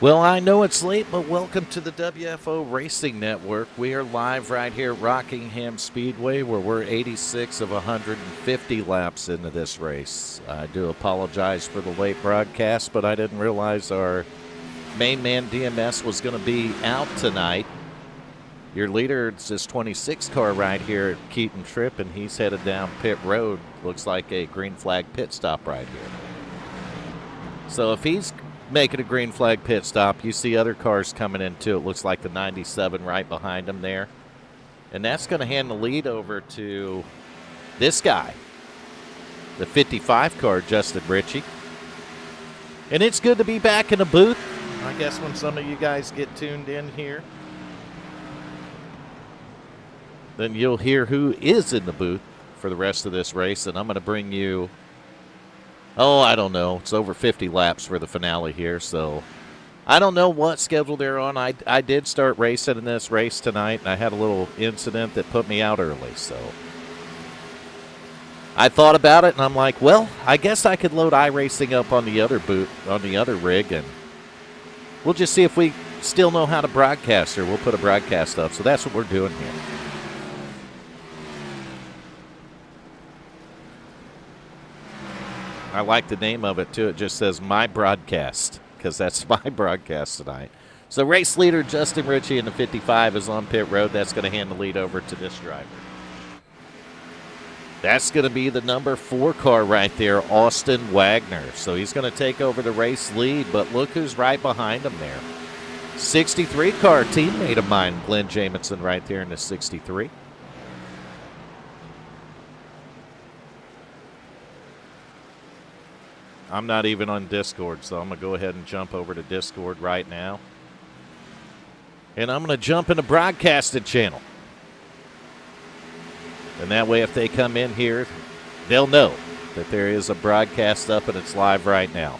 Well, I know it's late, but welcome to the WFO Racing Network. We are live right here at Rockingham Speedway, where we're 86 of 150 laps into this race. I do apologize for the late broadcast, but I didn't realize our main man DMS was going to be out tonight. Your leader is this 26 car right here at Keaton Tripp, and he's headed down pit road. Looks like a green flag pit stop right here. So if he's making a green flag pit stop, you see other cars coming in too. It looks like the 97 right behind him there. And that's going to hand the lead over to this guy, the 55 car, Justin Ritchie. And it's good to be back in the booth. I guess when some of you guys get tuned in here, then you'll hear who is in the booth for the rest of this race. And I'm going to bring you, I don't know. It's over 50 laps for the finale here, so I don't know what schedule they're on. I did start racing in this race tonight, and I had a little incident that put me out early, so I thought about it, and I'm like, well, I guess I could load iRacing up on the other rig, and we'll just see if we still know how to broadcast, or we'll put a broadcast up. So that's what we're doing here. I like the name of it, too. It just says My Broadcast, because that's my broadcast tonight. So race leader Justin Ritchie in the 55 is on pit road. That's going to hand the lead over to this driver. That's going to be the number 4 car right there, Austin Wagner. So he's going to take over the race lead, but look who's right behind him there. 63 car, teammate of mine, Glenn Jamison, right there in the 63. I'm not even on Discord, so I'm going to go ahead and jump over to Discord right now. And I'm going to jump in the broadcasted channel. And that way, if they come in here, they'll know that there is a broadcast up and it's live right now.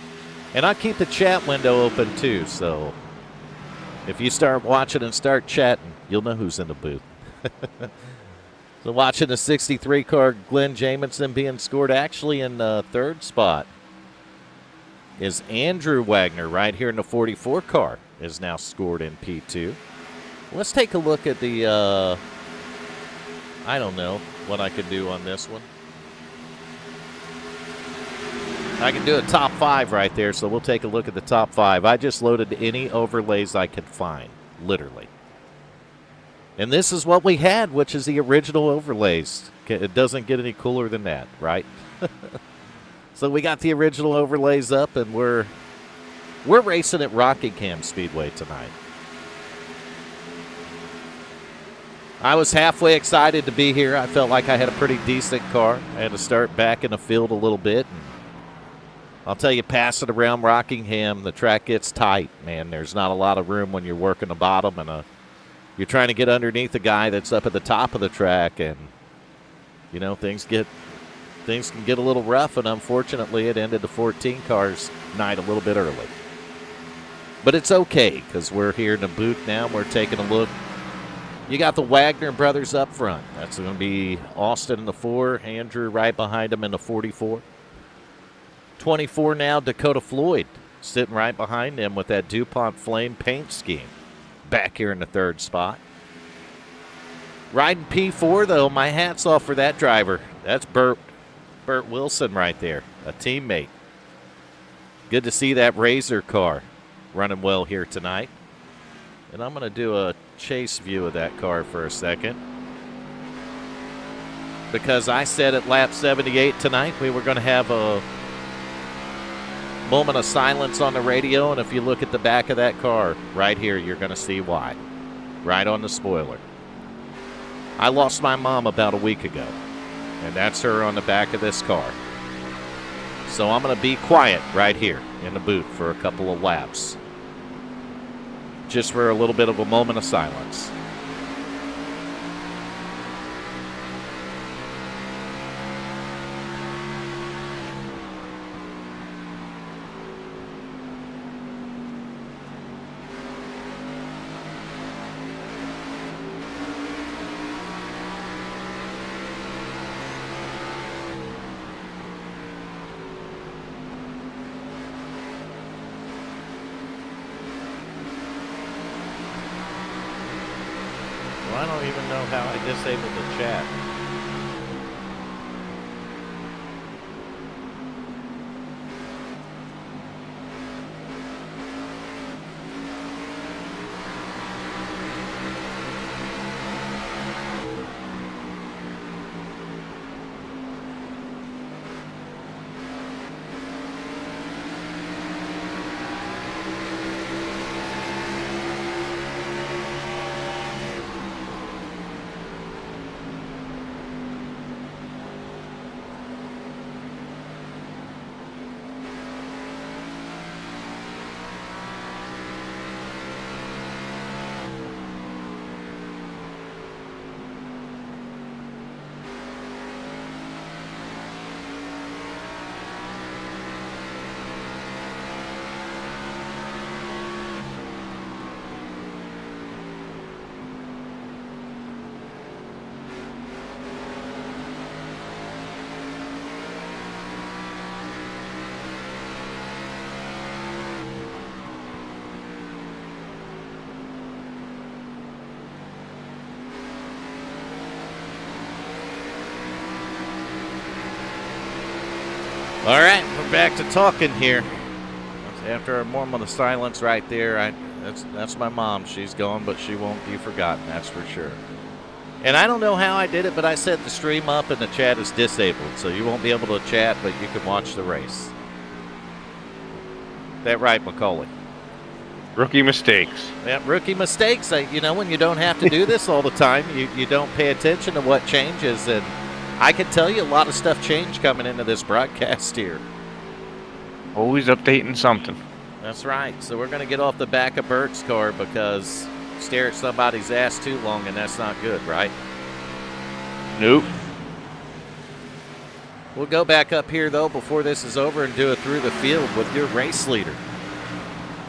And I'll keep the chat window open, too, so if you start watching and start chatting, you'll know who's in the booth. So watching the 63 car, Glenn Jamison being scored actually in the 3rd spot is Andrew Wagner right here in the 44 car is now scored in P2. Let's take a look at the, I don't know what I could do on this one. I can do a top 5 right there, so we'll take a look at the top 5. I just loaded any overlays I could find, literally. And this is what we had, which is the original overlays. It doesn't get any cooler than that, right? So we got the original overlays up, and we're racing at Rockingham Speedway tonight. I was halfway excited to be here. I felt like I had a pretty decent car. I had to start back in the field a little bit. And I'll tell you, passing around Rockingham, the track gets tight, man. There's not a lot of room when you're working the bottom, and you're trying to get underneath the guy that's up at the top of the track, and, you know, things can get a little rough, and unfortunately it ended the 14 cars night a little bit early. But it's okay, because we're here in the booth now. We're taking a look. You got the Wagner brothers up front. That's going to be Austin in the 4, Andrew right behind him in the 44. 24 now, Dakota Floyd sitting right behind him with that DuPont Flame paint scheme. Back here in the 3rd spot. Riding P4, though, my hat's off for that driver. That's Burt Wilson right there, a teammate. Good to see that Razor car running well here tonight. And I'm going to do a chase view of that car for a second, because I said at lap 78 tonight we were going to have a moment of silence on the radio, and if you look at the back of that car right here, you're going to see why. Right on the spoiler. I lost my mom about a week ago, and that's her on the back of this car. So I'm going to be quiet right here in the booth for a couple of laps, just for a little bit of a moment of silence. Well, I don't even know how I disabled the chat. All right, we're back to talking here. After a moment of silence right there, that's my mom. She's gone, but she won't be forgotten, that's for sure. And I don't know how I did it, but I set the stream up and the chat is disabled, so you won't be able to chat, but you can watch the race. That right, Macaulay? Rookie mistakes. Yeah, rookie mistakes. You know, when you don't have to do this all the time, you don't pay attention to what changes, and I can tell you a lot of stuff changed coming into this broadcast here. Always updating something. That's right. So we're going to get off the back of Bert's car because stare at somebody's ass too long, and that's not good, right? Nope. We'll go back up here, though, before this is over and do it through the field with your race leader.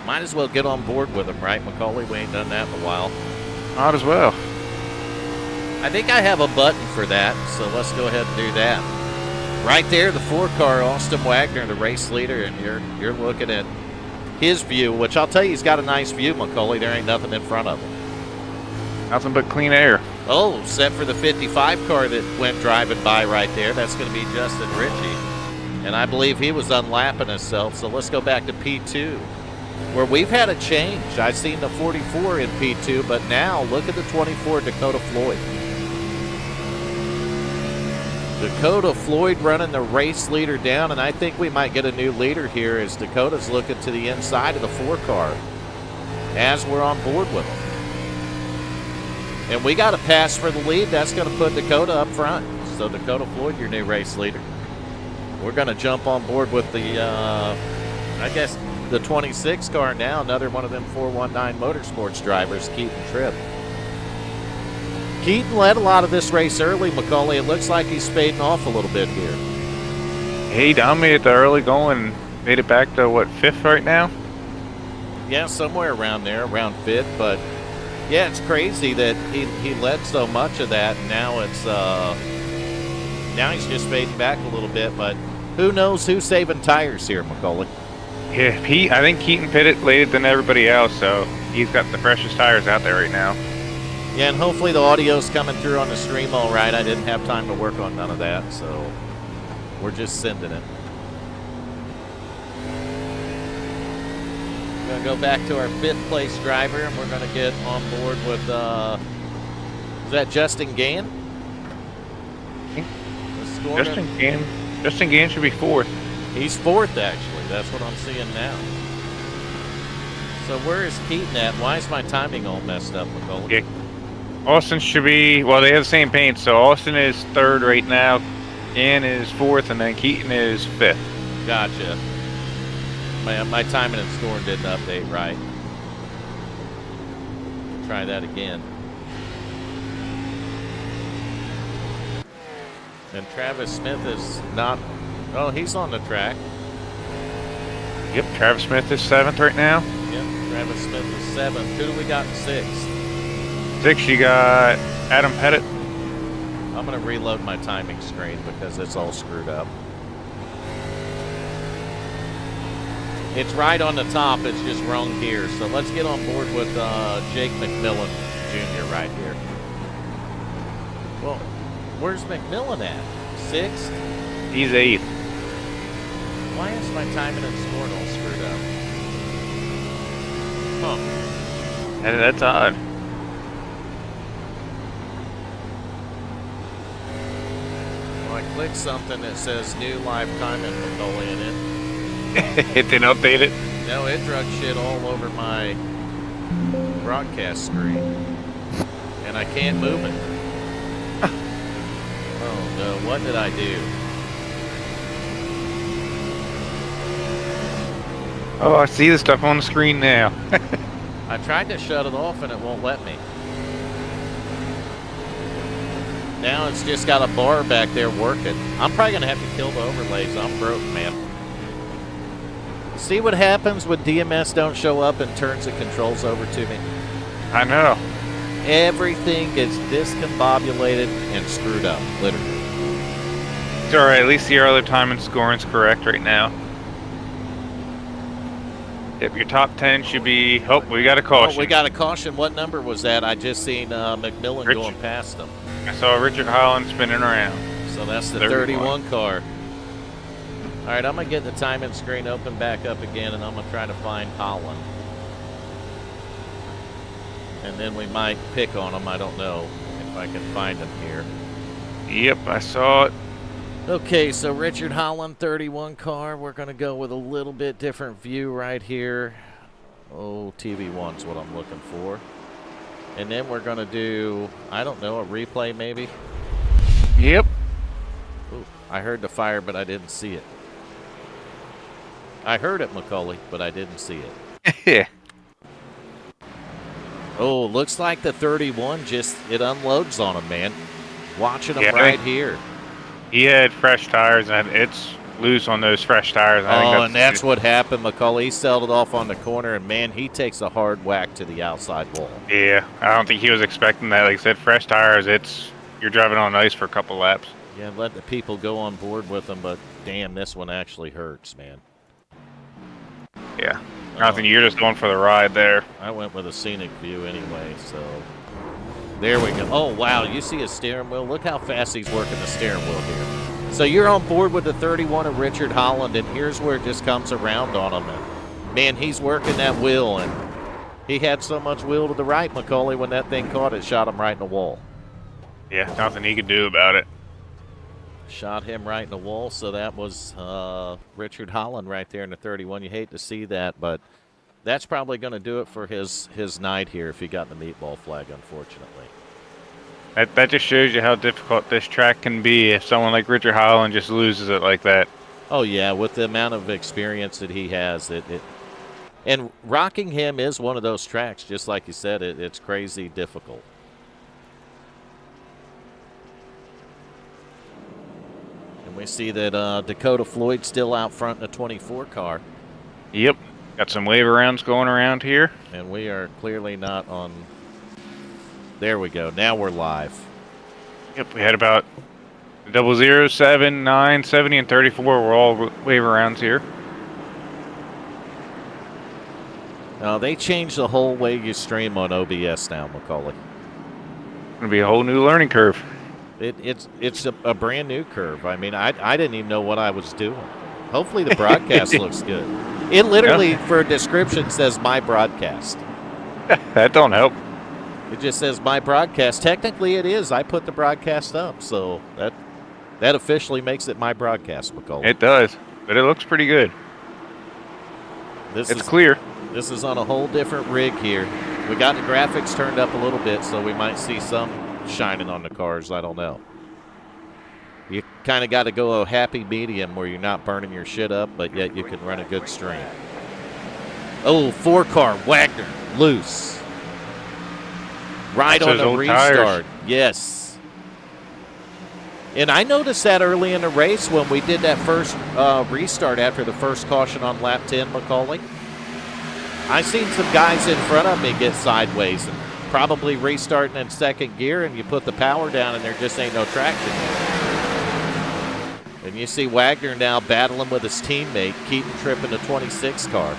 Might as well get on board with him, right, Macaulay? We ain't done that in a while. Might as well. I think I have a button for that, so let's go ahead and do that. Right there, the 4-car, Austin Wagner, the race leader, and you're looking at his view, which I'll tell you, he's got a nice view, Macaulay. There ain't nothing in front of him. Nothing but clean air. Oh, set for the 55 car that went driving by right there. That's going to be Justin Ritchie. And I believe he was unlapping himself, so let's go back to P2, where we've had a change. I've seen the 44 in P2, but now look at the 24 Dakota Floyd. Dakota Floyd running the race leader down, and I think we might get a new leader here as Dakota's looking to the inside of the 4-car as we're on board with him. And we got a pass for the lead. That's going to put Dakota up front. So Dakota Floyd, your new race leader. We're going to jump on board with the, I guess, the 26 car now. Another one of them 419 Motorsports drivers, Keaton Tripp. Keaton led a lot of this race early, Macaulay. It looks like he's fading off a little bit here. He dominated the early going, made it back to, what, 5th right now? Yeah, somewhere around there, around 5th. But, yeah, it's crazy that he led so much of that, and now it's now he's just fading back a little bit. But who knows who's saving tires here, Macaulay? Yeah, I think Keaton pitted later than everybody else, so he's got the freshest tires out there right now. Yeah, and hopefully the audio's coming through on the stream all right. I didn't have time to work on none of that, so we're just sending it. We're going to go back to our 5th place driver, and we're going to get on board with, is that Justin Gann? Justin Gann should be 4th. He's 4th, actually. That's what I'm seeing now. So where is Keaton at? Why is my timing all messed up, Macaulay? Yeah. Austin should be, well, they have the same paint, so Austin is 3rd right now, Gann is 4th, and then Keaton is 5th. Gotcha. My timing and scoring didn't update right. Try that again. And Travis Smith is not, oh, he's on the track. Yep, Travis Smith is 7th right now. Yep, Travis Smith is 7th. Who do we got in 6th? 6th, you got Adam Pettit. I'm going to reload my timing screen because it's all screwed up. It's right on the top. It's just wrong here. So let's get on board with Jake McMillan Jr. right here. Well, where's McMillan at? 6th? He's 8th. Why is my timing and scoring all screwed up? Huh. That's odd. Well, I clicked something that says new live timing McCauley in it. It didn't update it? No, it drug shit all over my broadcast screen. And I can't move it. Oh no, what did I do? Oh, I see the stuff on the screen now. I tried to shut it off and it won't let me. Now it's just got a bar back there working. I'm probably going to have to kill the overlays. I'm broke, man. See what happens when DMS don't show up and turns the controls over to me? I know. Everything gets discombobulated and screwed up, literally. It's alright, at least your other time and scoring's correct right now. Yep, your top 10 should be... Oh, we got a caution. Oh, we got a caution. What number was that? I just seen McMillan going past them. I saw Richard Holland spinning around. So that's the 31 car. All right, I'm going to get the timing screen open back up again, and I'm going to try to find Holland. And then we might pick on him. I don't know if I can find him here. Yep, I saw it. Okay, so Richard Holland, 31 car. We're going to go with a little bit different view right here. Oh, TV1's what I'm looking for. And then we're going to do, I don't know, a replay maybe? Yep. Ooh, I heard the fire, but I didn't see it. I heard it, McCauley, but I didn't see it. Yeah. Oh, looks like the 31 just, it unloads on him, man. Watching him Yeah, right here. He had fresh tires, and it's loose on those fresh tires. And that's what happened, McCauley. He sailed it off on the corner, and, man, he takes a hard whack to the outside wall. Yeah, I don't think he was expecting that. Like I said, fresh tires, you're driving on ice for a couple laps. Yeah, let the people go on board with them, but, damn, this one actually hurts, man. Yeah. Nothing, you're just going for the ride there. I went with a scenic view anyway, so there we go. Oh, wow, you see his steering wheel? Look how fast he's working the steering wheel here. So you're on board with the 31 of Richard Holland, and here's where it just comes around on him. And, man, he's working that wheel, and he had so much wheel to the right, McCauley, when that thing caught it, shot him right in the wall. Yeah, nothing he could do about it. Shot him right in the wall, so that was Richard Holland right there in the 31. You hate to see that, but that's probably going to do it for his night here if he got the meatball flag, unfortunately. That just shows you how difficult this track can be if someone like Richard Holland just loses it like that. Oh, yeah, with the amount of experience that he has. And Rockingham is one of those tracks, just like you said, it's crazy difficult. And we see that Dakota Floyd's still out front in the 24 car. Yep. Got some wave arounds going around here. And we are clearly not on. There we go. Now we're live. Yep, we had about 00, 7, 9, 70, and 34 were all wave arounds here. They changed the whole way you stream on OBS now, McCauley. Gonna be a whole new learning curve. It's a brand new curve. I mean, I didn't even know what I was doing. Hopefully the broadcast looks good. It literally, for a description, says my broadcast. That don't help. It just says my broadcast. Technically, it is. I put the broadcast up, so that officially makes it my broadcast, McCauley. It does, but it looks pretty good. It's clear. This is on a whole different rig here. We got the graphics turned up a little bit, so we might see some shining on the cars. I don't know. You kind of got to go a happy medium where you're not burning your shit up, but yet you can run a good stream. Oh, 4-car, Wagner, loose. Right That's on the restart. Tires. Yes. And I noticed that early in the race when we did that first restart after the first caution on lap 10, McCauley. I seen some guys in front of me get sideways and probably restarting in second gear, and you put the power down and there just ain't no traction. And you see Wagner now battling with his teammate, Keaton Tripp in the 26 car.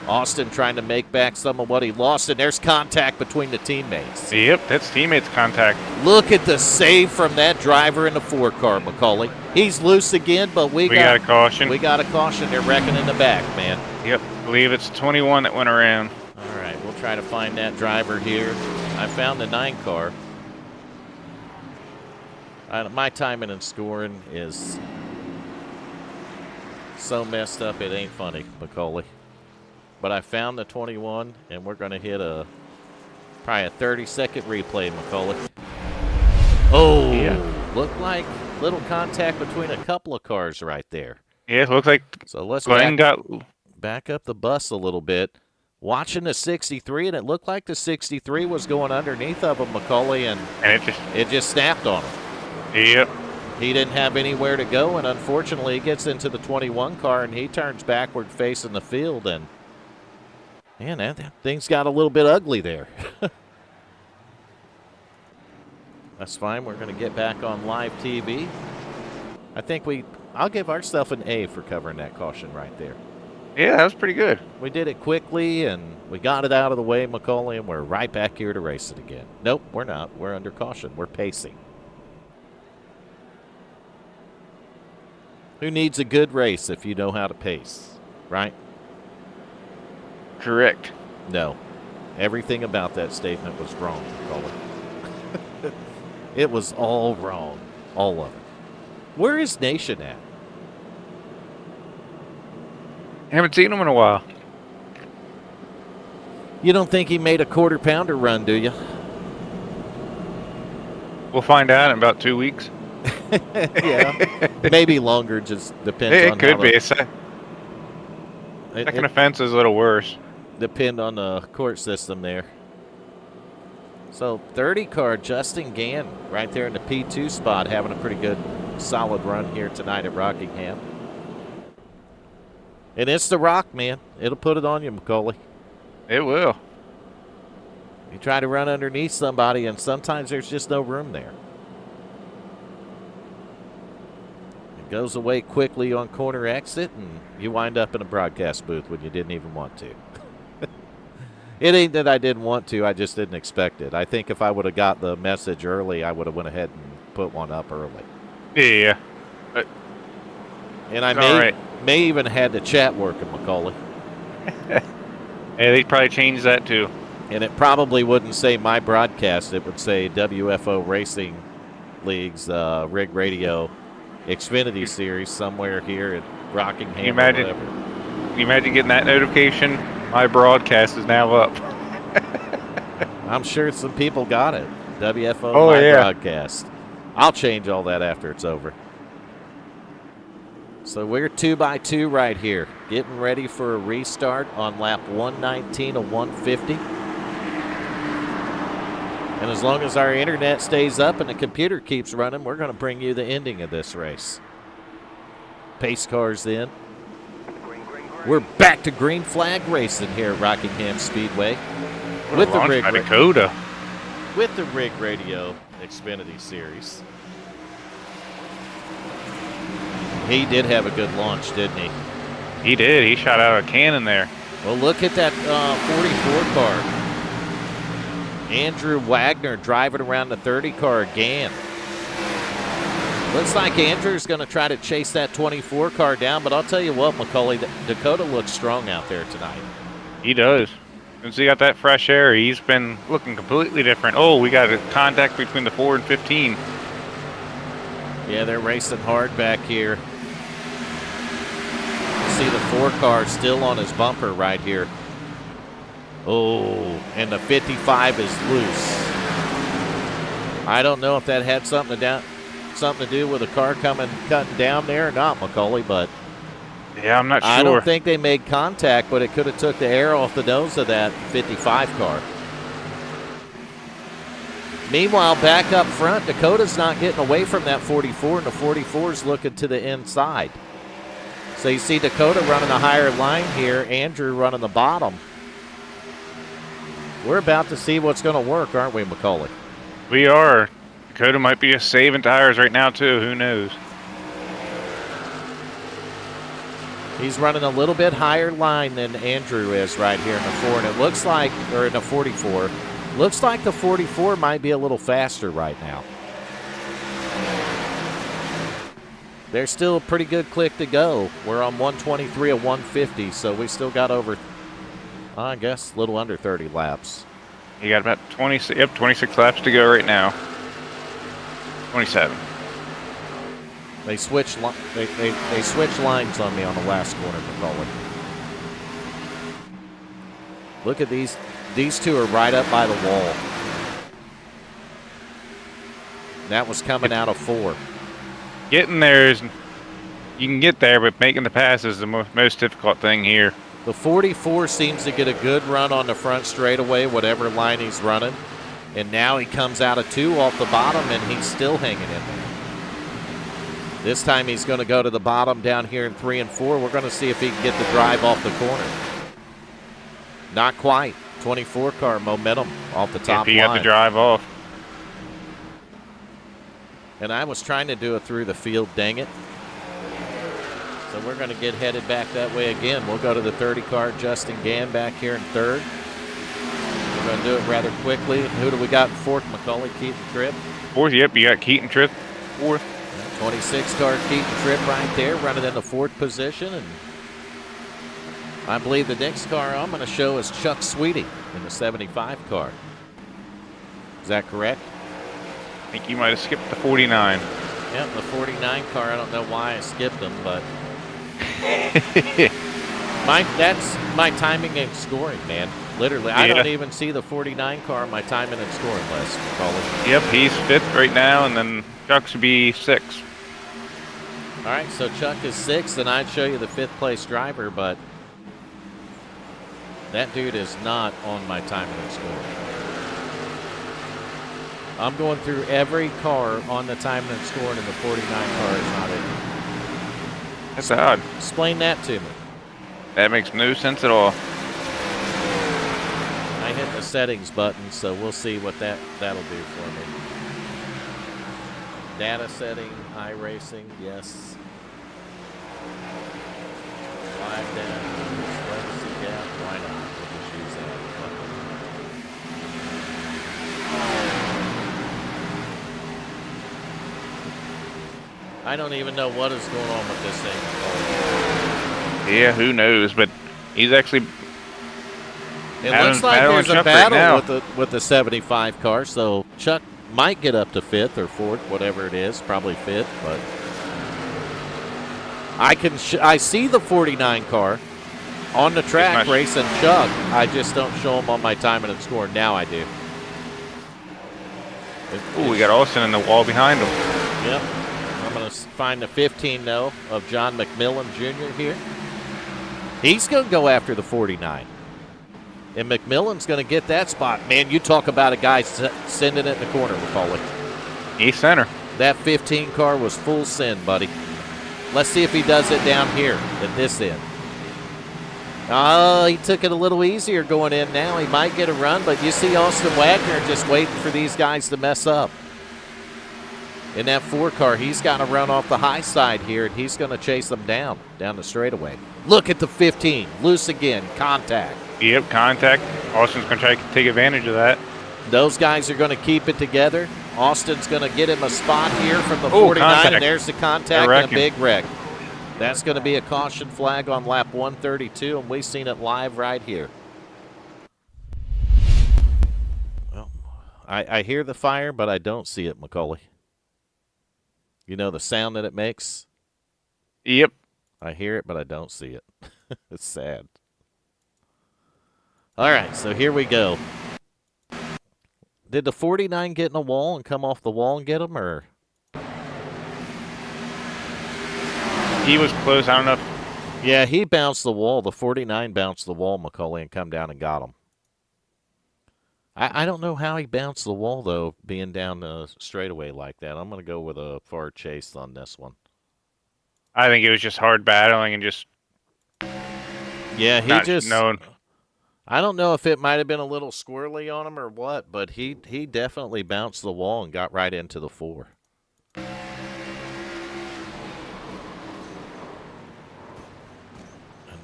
Austin trying to make back some of what he lost, and there's contact between the teammates. Yep, that's teammates contact. Look at the save from that driver in the 4 car, McCauley. He's loose again, but we got a caution. We got a caution. They're wrecking in the back, man. Yep, I believe it's 21 that went around. All right, we'll try to find that driver here. I found the 9 car. My timing and scoring is so messed up it ain't funny, McCauley. But I found the 21, and we're going to hit probably a 30-second replay, McCauley. Oh, yeah. Looked like little contact between a couple of cars right there. Yeah, it looks like so let's back up the bus a little bit. Watching the 63, and it looked like the 63 was going underneath of him, McCauley, and it just snapped on him. Yep. He didn't have anywhere to go, and unfortunately he gets into the 21 car, and he turns backward facing the field, and man, that thing's got a little bit ugly there. That's fine. We're going to get back on live TV. I think I'll give ourselves an A for covering that caution right there. Yeah, that was pretty good. We did it quickly, and we got it out of the way, McCauley, and we're right back here to race it again. Nope, we're not. We're under caution. We're pacing. Who needs a good race if you know how to pace, right? Correct. No. Everything about that statement was wrong, McCauley. It was all wrong. All of it. Where is Nation at? Haven't seen him in a while. You don't think he made a quarter-pounder run, do you? We'll find out in about 2 weeks. Yeah. Maybe longer, just depends on it could be. Second offense is a little worse. Depend on the court system there. So 30 car Justin Gann right there in the P2 spot, having a pretty good solid run here tonight at Rockingham. And it's the rock, man. It'll put it on you, McCauley. It will. You try to run underneath somebody, and sometimes there's just no room there. It goes away quickly on corner exit, and you wind up in a broadcast booth when you didn't even want to. It ain't that I didn't want to, I just didn't expect it. I think if I would have got the message early, I would have went ahead and put one up early. Yeah. And I may even had the chat working, McCauley. Yeah, they probably changed that too. And it probably wouldn't say my broadcast. It would say WFO Racing League's Rig Radio Xfinity Series somewhere here at Rockingham. You imagine getting that notification? My broadcast is now up. I'm sure some people got it. WFO broadcast. I'll change all that after it's over. So we're 2x2 right here, getting ready for a restart on lap 119 of 150. And as long as our internet stays up and the computer keeps running, we're going to bring you the ending of this race. Pace cars in. We're back to green flag racing here at Rockingham Speedway with the Rig Dakota. With the Rig Radio Xfinity Series. He did have a good launch, didn't he? He did. He shot out a cannon there. Well, look at that 44 car. Andrew Wagner driving around the 30 car again. Looks like Andrew's going to try to chase that 24 car down, but I'll tell you what, McCauley, Dakota looks strong out there tonight. He does. Since he got that fresh air, he's been looking completely different. Oh, we got a contact between the 4 and 15. Yeah, they're racing hard back here. See the 4 car still on his bumper right here. Oh, and the 55 is loose. I don't know if that had something to do with the car cutting down there or not, McCauley, but yeah, I'm not sure. I don't think they made contact, but it could have took the air off the nose of that 55 car. Meanwhile, back up front, Dakota's not getting away from that 44, and the 44's looking to the inside. So you see Dakota running a higher line here, Andrew running the bottom. We're about to see what's going to work, aren't we, McCauley? We are. Dakota might be just saving tires right now, too. Who knows? He's running a little bit higher line than Andrew is right here in the 4, and it looks like, or in the 44, looks like the 44 might be a little faster right now. There's still a pretty good click to go. We're on 123 of 150, so we still got over, I guess, a little under 30 laps. You got about 26 laps to go right now. 27. They switched they switched lines on me on the last corner, McCullough. Look at these. These two are right up by the wall. That was coming out of 4. Getting there is, you can get there, but making the pass is the most difficult thing here. The 44 seems to get a good run on the front straightaway, whatever line he's running. And now he comes out of 2 off the bottom, and he's still hanging in there. This time he's going to go to the bottom down here in 3 and 4. We're going to see if he can get the drive off the corner. Not quite. 24 car momentum off the top line. He got the drive off. And I was trying to do it through the field, dang it. So we're going to get headed back that way again. We'll go to the 30 car, Justin Gann back here in 3rd. We're going to do it rather quickly. Who do we got in 4th? McCullough, Keaton, Tripp. 4th, yep, you got Keaton, Tripp, 4th. 26 car Keaton Tripp right there, running in the 4th position. And I believe the next car I'm going to show is Chuck Sweeting in the 75 car. Is that correct? I think you might have skipped the 49. Yep, the 49 car. I don't know why I skipped them, but that's my timing and scoring, man. Literally, I don't even see the 49 car on my timing and scoring list. Yep, he's 5th right now, and then Chuck should be 6th. All right, so Chuck is 6th, and I'd show you the 5th place driver, but that dude is not on my timing and scoring. I'm going through every car on the timing and scoring, and the 49 car is not in. That's odd. Explain that to me. That makes no sense at all. I hit the settings button, so we'll see what that'll do for me. Data setting, iRacing, yes. Live data, legacy gap, why not? We'll just use that. I don't even know what is going on with this thing. Yeah, who knows? But he's actually. It looks like there's a battle with the 75 car, so Chuck might get up to 5th or 4th, whatever it is, probably 5th. But I see the 49 car on the track racing Chuck. I just don't show him on my timing and score. Now I do. Oh, we got Austin in the wall behind him. Yep. I'm going to find the 15, though, of John McMillan Jr. here. He's going to go after the 49. And McMillan's going to get that spot. Man, you talk about a guy sending it in the corner, we'll call it. East center. That 15 car was full send, buddy. Let's see if he does it down here at this end. Oh, he took it a little easier going in now. He might get a run, but you see Austin Wagner just waiting for these guys to mess up. In that 4 car, he's got to run off the high side here, and he's going to chase them down the straightaway. Look at the 15. Loose again. Contact. Yep, contact. Austin's going to try to take advantage of that. Those guys are going to keep it together. Austin's going to get him a spot here from the 49, contact. And there's the contact and a big wreck. That's going to be a caution flag on lap 132, and we've seen it live right here. Well, I hear the fire, but I don't see it, McCullough. You know the sound that it makes? Yep. I hear it, but I don't see it. It's sad. All right, so here we go. Did the 49 get in a wall and come off the wall and get him, or? He was close. I don't know if... Yeah, he bounced the wall. The 49 bounced the wall, McCullough, and come down and got him. I don't know how he bounced the wall, though, being down the straightaway like that. I'm going to go with a far chase on this one. I think it was just hard battling and just... Yeah, he just... known. I don't know if it might have been a little squirrely on him or what, but he definitely bounced the wall and got right into the 4.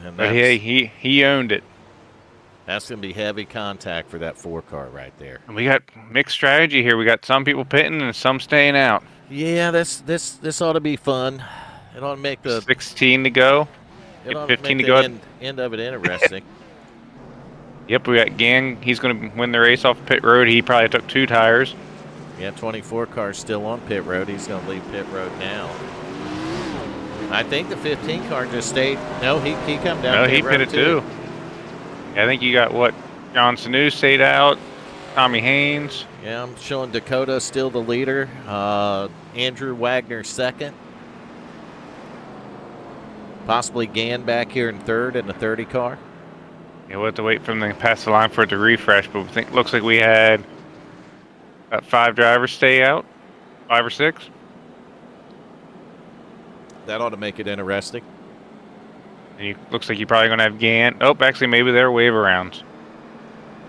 And But hey, he owned it. that's going to be heavy contact for that 4-car right there. And we got mixed strategy here. We got some people pitting and some staying out. Yeah, this ought to be fun. It ought to make the 16 to go. it ought to 15 make to the go. end of it interesting. Yep, we got Gann. He's going to win the race off pit road. He probably took 2 tires. Yeah, 24 car's still on pit road. He's going to leave pit road now. I think the 15 car just stayed. No, he come down. No, pit he road pitted too. I think you got what? John Sanu stayed out. Tommy Haynes. Yeah, I'm showing Dakota still the leader. Andrew Wagner second. Possibly Gann back here in third in the 30 car. Yeah, we'll have to wait for them to pass the line for it to refresh, but looks like we had about 5 drivers stay out. 5 or 6. That ought to make it interesting. And looks like you're probably going to have Gann. Oh, actually, maybe they're wave arounds.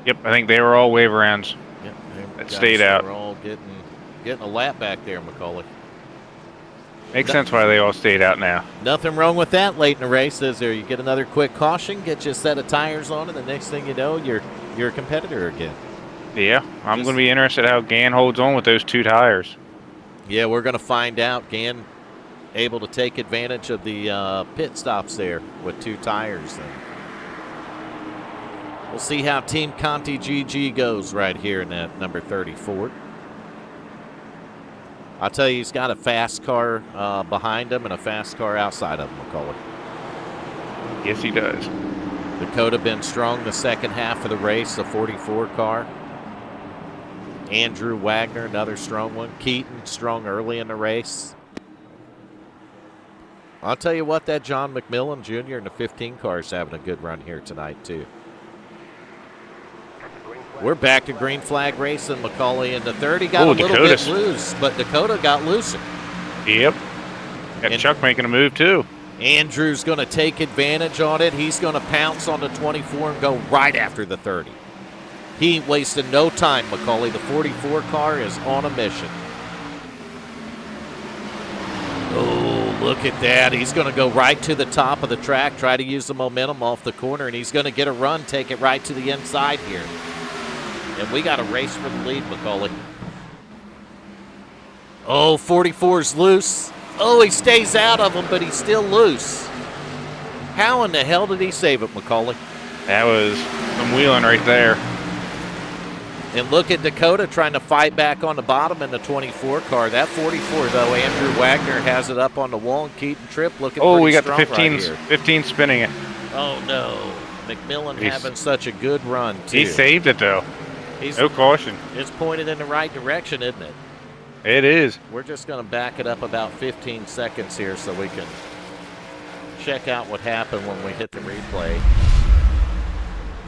Yep, I think they were all wave arounds. Yep, that stayed out. We're all getting a lap back there, McCauley. Makes sense why they all stayed out now. Nothing wrong with that late in the race, is there? You get another quick caution, get you a set of tires on, and the next thing you know, you're a competitor again. Yeah, I'm going to be interested how Gann holds on with those 2 tires. Yeah, we're going to find out. Gann able to take advantage of the pit stops there with 2 tires. And we'll see how Team Conti GG goes right here in that number 34. I'll tell you, he's got a fast car behind him and a fast car outside of him, McCauley. Yes, he does. Dakota been strong the second half of the race, the 44 car. Andrew Wagner, another strong one. Keaton, strong early in the race. I'll tell you what, that John McMillan Jr. in the 15 car is having a good run here tonight, too. We're back to green flag racing. McCauley in the 30 got a little bit loose, but Dakota got looser. Yep. Got Chuck making a move, too. Andrew's going to take advantage on it. He's going to pounce on the 24 and go right after the 30. He ain't wasting no time, McCauley. The 44 car is on a mission. Oh, look at that. He's going to go right to the top of the track, try to use the momentum off the corner, and he's going to get a run, take it right to the inside here. And we got a race for the lead, McCauley. Oh, 44's loose. Oh, he stays out of him, but he's still loose. How in the hell did he save it, McCauley? That was some wheeling right there. And look at Dakota trying to fight back on the bottom in the 24 car. That 44, though, Andrew Wagner has it up on the wall, and Keaton Tripp looking pretty strong. Oh, we got the 15, right here. 15 spinning it. Oh, no. McMillan having such a good run, too. He saved it, though. No caution. It's pointed in the right direction, isn't it? It is. We're just going to back it up about 15 seconds here so we can check out what happened when we hit the replay.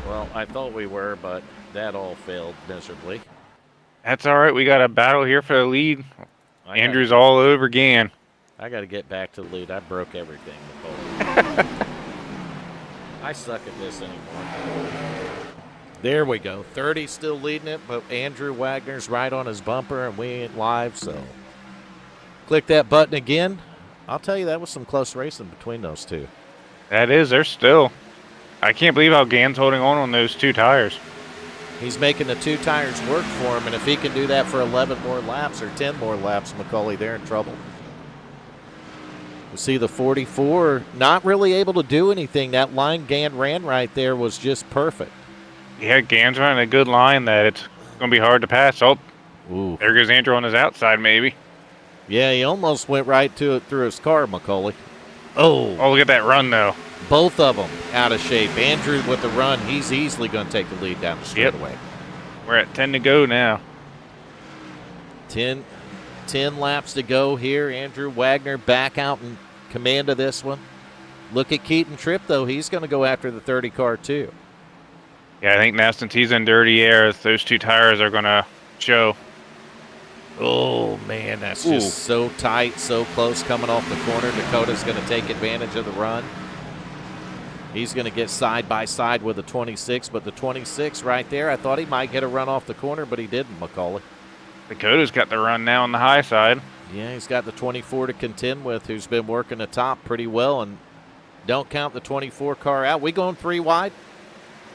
Well, I thought we were, but that all failed miserably. That's all right. We got a battle here for the lead. Andrew's all over Gann. I got to get back to the lead. I broke everything, Nicole. I suck at this anymore. There we go. 30 still leading it, but Andrew Wagner's right on his bumper, and we ain't live, so click that button again. I'll tell you, that was some close racing between those two. That is. They're still. I can't believe how Gann's holding on those 2 tires. He's making the 2 tires work for him, and if he can do that for 11 more laps or 10 more laps, McCauley, they're in trouble. You see the 44 not really able to do anything. That line Gann ran right there was just perfect. Yeah, Gann's running a good line that it's going to be hard to pass. Oh, ooh. There goes Andrew on his outside, maybe. Yeah, he almost went right to it through his car, McCauley. Oh, look at that run, though. Both of them out of shape. Andrew with the run, he's easily going to take the lead down the straightaway. Yep. We're at 10 to go now. 10 laps to go here. Andrew Wagner back out in command of this one. Look at Keaton Tripp, though. He's going to go after the 30 car, too. Yeah, I think now since he's in dirty air, those 2 tires are going to show. Oh, man, that's just so tight, so close coming off the corner. Dakota's going to take advantage of the run. He's going to get side by side with the 26, but the 26 right there, I thought he might get a run off the corner, but he didn't, McCauley. Dakota's got the run now on the high side. Yeah, he's got the 24 to contend with, who's been working the top pretty well, and Don't count the 24 car out. We going 3 wide?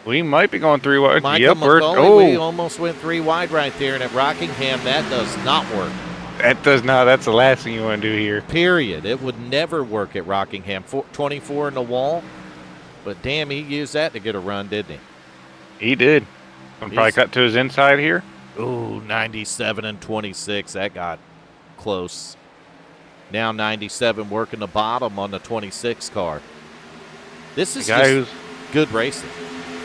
We might be going 3 wide. Michael Yep, McCauley, we almost went 3 wide right there, and at Rockingham, that does not work. That does not. That's the last thing you want to do here. Period. It would never work at Rockingham. 24 in the wall, but damn, he used that to get a run, didn't he? He did. Probably cut to his inside here. Ooh, 97 and 26. That got close. Now 97 working the bottom on the 26 car. This is just good racing.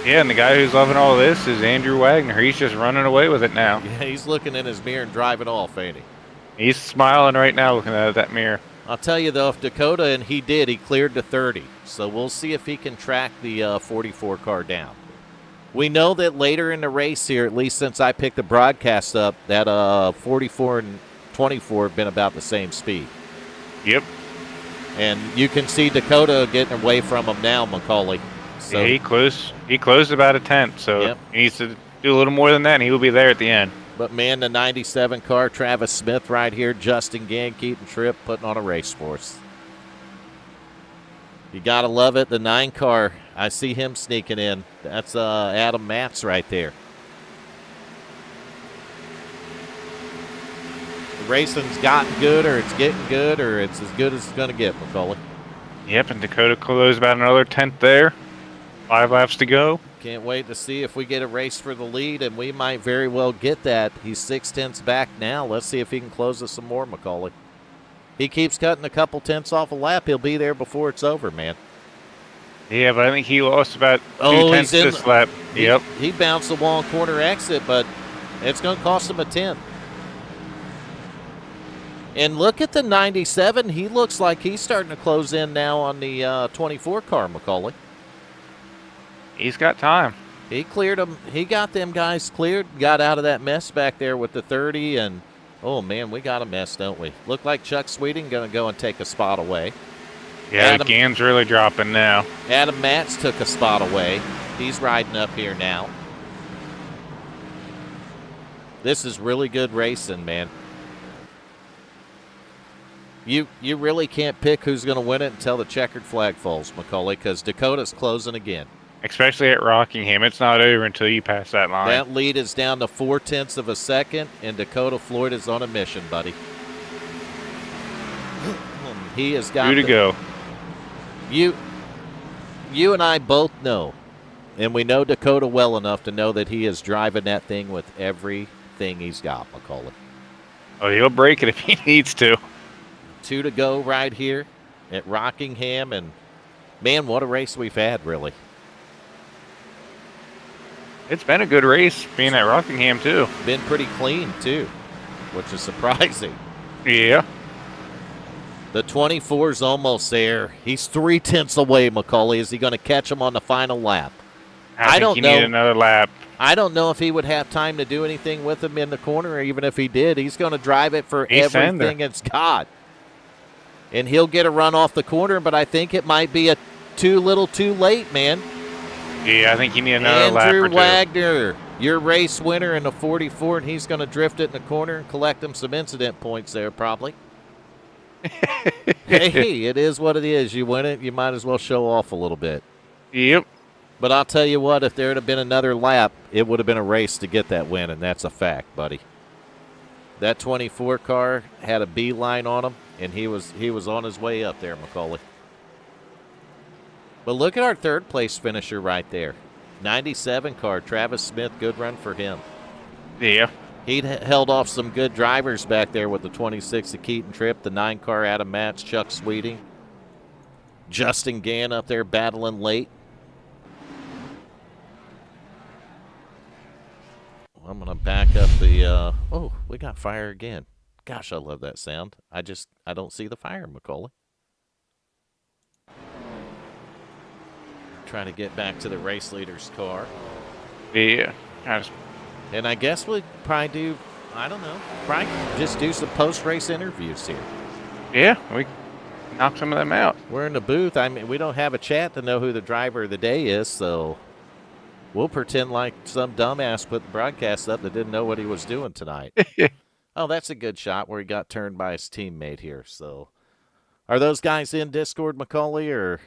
Yeah, and the guy who's loving all this is Andrew Wagner. He's just running away with it now. Yeah, he's looking in his mirror and driving off, ain't he? He's smiling right now looking at that mirror. I'll tell you, though, if Dakota, and he did, he cleared to 30. So we'll see if he can track the 44 car down. We know that later in the race here, at least since I picked the broadcast up, that 44 and 24 have been about the same speed. Yep. And you can see Dakota getting away from him now, McCauley. So yeah, he closed about a tenth, so he needs to do a little more than that, and he will be there at the end. But, man, the 97 car, Travis Smith right here, Justin Gann, Keaton Tripp putting on a race for us. You got to love it. The 9 car, I see him sneaking in. That's Adam Matz right there. The racing's gotten good, or it's getting good, or it's as good as it's going to get, McCauley. Yep, and Dakota closed about another tenth there. 5 laps to go. Can't wait to see if we get a race for the lead, and we might very well get that. He's 6/10 back now. Let's see if he can close us some more, McCauley. He keeps cutting a couple tenths off a lap. He'll be there before it's over, man. Yeah, but I think he lost about 2 tenths this lap. Yep. He bounced the wall corner exit, but it's going to cost him a tenth. And look at the 97. He looks like he's starting to close in now on the 24 car, McCauley. He's got time. He cleared them. He got them guys cleared, got out of that mess back there with the 30, and, oh, man, we got a mess, don't we? Look like Chuck Sweeting going to go and take a spot away. Yeah, Gann's really dropping now. Adam Matz took a spot away. He's riding up here now. This is really good racing, man. You really can't pick who's going to win it until the checkered flag falls, McCauley, because Dakota's closing again. Especially at Rockingham. It's not over until you pass that line. That lead is down to 0.4 of a second, and Dakota Floyd is on a mission, buddy. He has got 2 to go. You and I both know, and we know Dakota well enough to know that he is driving that thing with everything he's got, McCauley. Oh, he'll break it if he needs to. 2 to go right here at Rockingham, and, man, what a race we've had, really. It's been a good race being at Rockingham, too. Been pretty clean, too, which is surprising. Yeah. The 24's almost there. He's 0.3 away, McCauley. Is he going to catch him on the final lap? I don't know. Need another lap. I don't know if he would have time to do anything with him in the corner, or even if he did. He's going to drive it for everything it's got. And he'll get a run off the corner, but I think it might be a too little too late, man. Yeah, I think you need another lap or 2. Andrew Wagner, your race winner in the 44, and he's going to drift it in the corner and collect him some incident points there, probably. Hey, it is what it is. You win it, you might as well show off a little bit. Yep. But I'll tell you what, if there had been another lap, it would have been a race to get that win, and that's a fact, buddy. That 24 car had a beeline on him, and he was on his way up there, McCauley. But look at our third-place finisher right there. 97 car, Travis Smith, good run for him. Yeah. He'd held off some good drivers back there with the 26 of Keaton Tripp, the 9 car Adam Matz, Chuck Sweeting. Justin Gann up there battling late. I'm going to back up the, oh, we got fire again. Gosh, I love that sound. I don't see the fire, McCauley. Trying to get back to the race leader's car. Yeah. And I guess we'd probably do, I don't know, probably just do some post-race interviews here. Yeah, we knock some of them out. We're in the booth. I mean, we don't have a chat to know who the driver of the day is, so we'll pretend like some dumbass put the broadcast up that didn't know what he was doing tonight. Oh, that's a good shot where he got turned by his teammate here. So, are those guys in Discord, McCauley, or?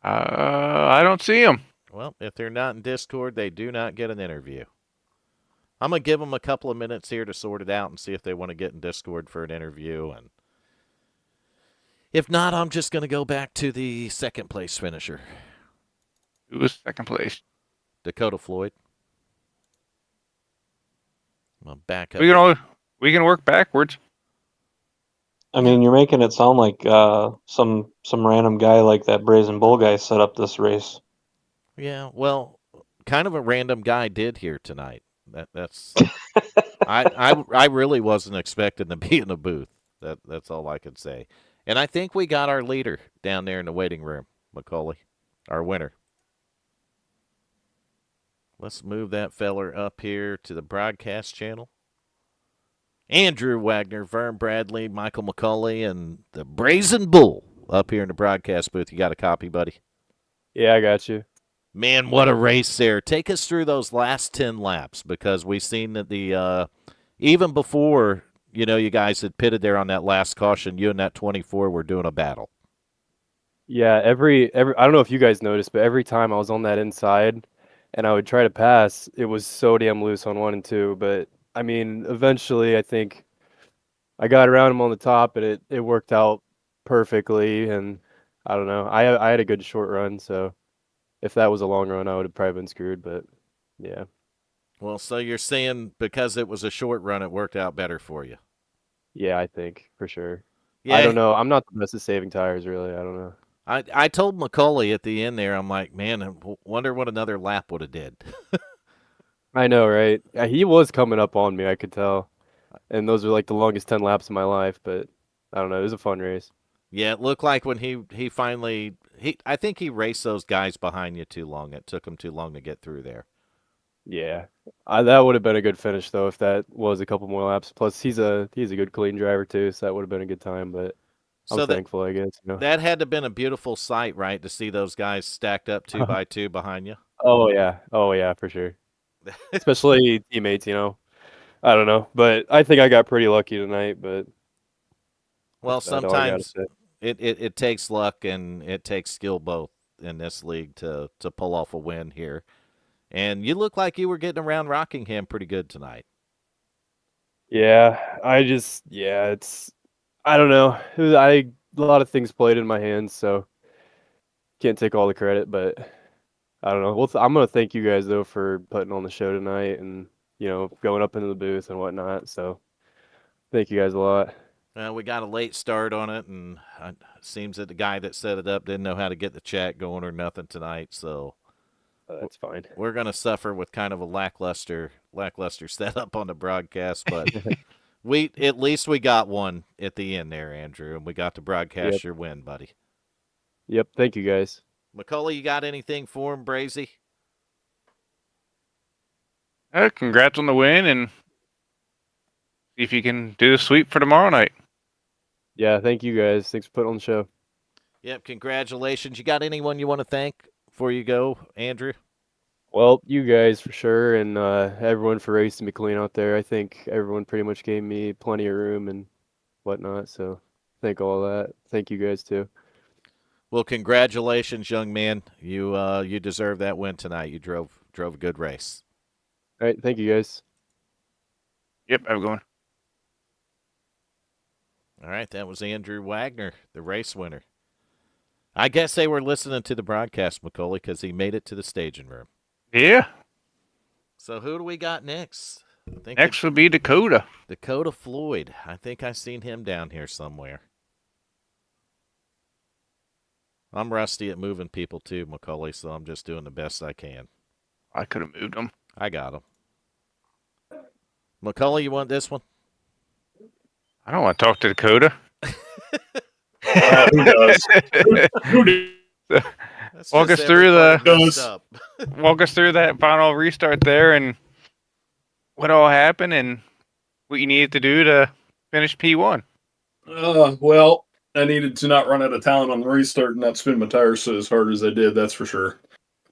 I don't see them. Well, if they're not in Discord, they do not get an interview. I'm going to give them a couple of minutes here to sort it out and see if they want to get in Discord for an interview. And if not, I'm just going to go back to the second place finisher, Who was second place? Dakota Floyd. I'm back up. We can work backwards. I mean, you're making it sound like some random guy like that Brazen Bull guy set up this race. Yeah, well, kind of a random guy did here tonight. That's I really wasn't expecting to be in the booth. That's all I can say. And I think we got our leader down there in the waiting room, Macaulay, our winner. Let's move that feller up here to the broadcast channel. Andrew Wagner, Vern Bradley, Michael McCauley, and the Brazen Bull up here in the broadcast booth. You got a copy, buddy? Yeah, I got you. Man, what a race there. Take us through those last 10 laps, because we've seen that the even before, you guys had pitted there on that last caution, you and that 24 were doing a battle. Yeah, every I don't know if you guys noticed, but every time I was on that inside and I would try to pass, it was so damn loose on 1 and 2. But I mean, eventually I think I got around him on the top and it worked out perfectly. And I don't know. I had a good short run, so if that was a long run, I would have probably been screwed. But yeah. Well, so you're saying because it was a short run, it worked out better for you? Yeah, I think for sure. Yeah, I don't know. I'm not the best at saving tires, really. I don't know. I told McCauley at the end there, I'm like, man, I wonder what another lap would have did. I know, right? Yeah, he was coming up on me, I could tell. And those were like the longest 10 laps of my life, but I don't know. It was a fun race. Yeah, it looked like when he finally I think he raced those guys behind you too long. It took him too long to get through there. Yeah, that would have been a good finish though if that was a couple more laps. Plus, he's a good clean driver too, so that would have been a good time. But I'm thankful, I guess. That had to have been a beautiful sight, right, to see those guys stacked up 2 by 2 behind you. Oh yeah, for sure. Especially teammates, I don't know, but I think I got pretty lucky tonight. But well, sometimes it takes luck and it takes skill both in this league to pull off a win here. And you look like you were getting around Rockingham pretty good tonight. Yeah, it's I don't know. A lot of things played in my hands, so can't take all the credit, but I don't know. Well, I'm gonna thank you guys though for putting on the show tonight and going up into the booth and whatnot. So thank you guys a lot. We got a late start on it, and it seems that the guy that set it up didn't know how to get the chat going or nothing tonight. So that's fine. We're gonna suffer with kind of a lackluster setup on the broadcast, but at least we got one at the end there, Andrew, and we got to broadcast your win, buddy. Yep. Thank you guys. McCauley, you got anything for him, Brazy? Congrats on the win, and see if you can do the sweep for tomorrow night. Yeah, thank you guys. Thanks for putting on the show. Yep, congratulations. You got anyone you want to thank before you go, Andrew? Well, you guys for sure, and everyone for racing me clean out there. I think everyone pretty much gave me plenty of room and whatnot, so thank all that. Thank you guys too. Well, congratulations, young man. You deserve that win tonight. You drove a good race. All right, thank you guys. Yep, have a good one. All right, that was Andrew Wagner, the race winner. I guess they were listening to the broadcast, McCauley, because he made it to the staging room. Yeah. So who do we got next? Next would be Dakota. Dakota Floyd. I think I've seen him down here somewhere. I'm rusty at moving people too, McCauley, so I'm just doing the best I can. I could have moved him. I got him. McCauley, you want this one? I don't want to talk to Dakota. Who does? Who does? Walk us through that final restart there and what all happened and what you needed to do to finish P1. Well, I needed to not run out of talent on the restart and not spin my tires as hard as I did, that's for sure.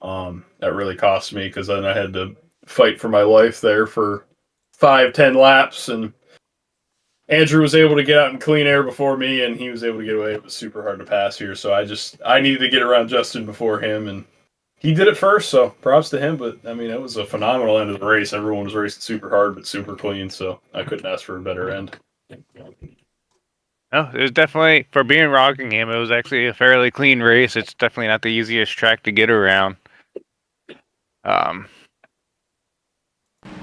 That really cost me because then I had to fight for my life there for 5-10 laps, and Andrew was able to get out in clean air before me, and he was able to get away. It was super hard to pass here, so I needed to get around Justin before him, and he did it first. So props to him. But I mean, it was a phenomenal end of the race. Everyone was racing super hard, but super clean. So I couldn't ask for a better end. No, it was definitely, for being Rockingham, it was actually a fairly clean race. It's definitely not the easiest track to get around.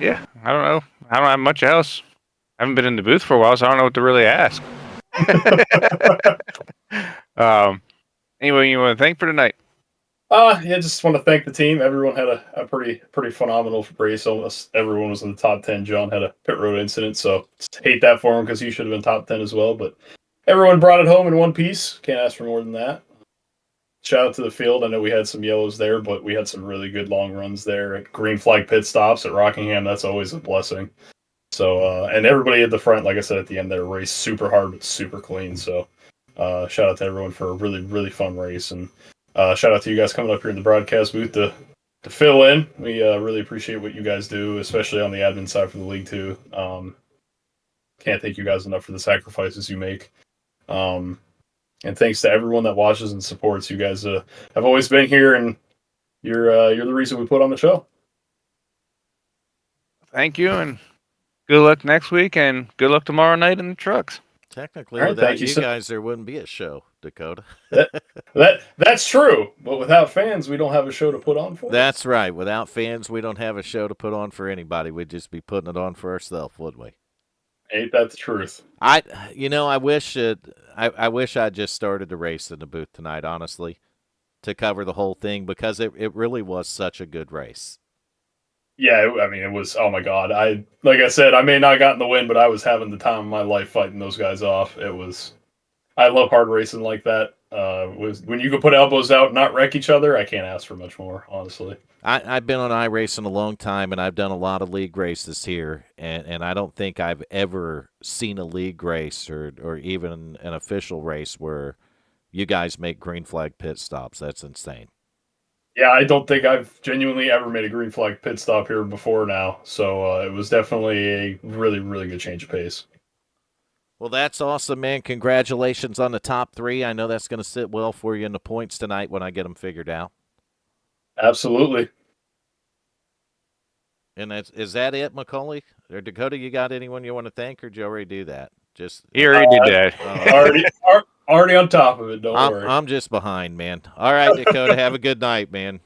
Yeah, I don't know. I don't have much else. I haven't been in the booth for a while, so I don't know what to really ask. Anyway, you want to thank for tonight? Yeah, just want to thank the team. Everyone had a pretty phenomenal race. Almost everyone was in the top 10. John had a pit road incident, so hate that for him because he should have been top 10 as well. But everyone brought it home in one piece. Can't ask for more than that. Shout out to the field. I know we had some yellows there, but we had some really good long runs there. At green flag pit stops at Rockingham, that's always a blessing. So, and everybody at the front, like I said, at the end there, raced super hard but super clean. So, shout out to everyone for a really fun race, and shout out to you guys coming up here in the broadcast booth to fill in. We really appreciate what you guys do, especially on the admin side for the league too. Can't thank you guys enough for the sacrifices you make. And thanks to everyone that watches and supports. You guys have always been here, and you're the reason we put on the show. Thank you, and good luck next week, and good luck tomorrow night in the trucks. Technically, Right, without you guys, there wouldn't be a show, Dakota. That's true, but without fans, we don't have a show to put on for. That's right. Without fans, we don't have a show to put on for anybody. We'd just be putting it on for ourselves, wouldn't we? Ain't that the truth? I wish I wish I just started the race in the booth tonight, honestly, to cover the whole thing, because it really was such a good race. Yeah, I mean, it was. Oh my god! Like I said, I may not have gotten the win, but I was having the time of my life fighting those guys off. It was. I love hard racing like that. When you can put elbows out and not wreck each other, I can't ask for much more, honestly. I've been on iRacing a long time, and I've done a lot of league races here, and I don't think I've ever seen a league race or even an official race where you guys make green flag pit stops. That's insane. Yeah, I don't think I've genuinely ever made a green flag pit stop here before now, so it was definitely a really good change of pace. Well, that's awesome, man. Congratulations on the top 3. I know that's going to sit well for you in the points tonight when I get them figured out. Absolutely. And is that it, Macaulay? Or Dakota, you got anyone you want to thank, or did you already do that? He already did that. Already on top of it, don't worry. I'm just behind, man. All right, Dakota, have a good night, man.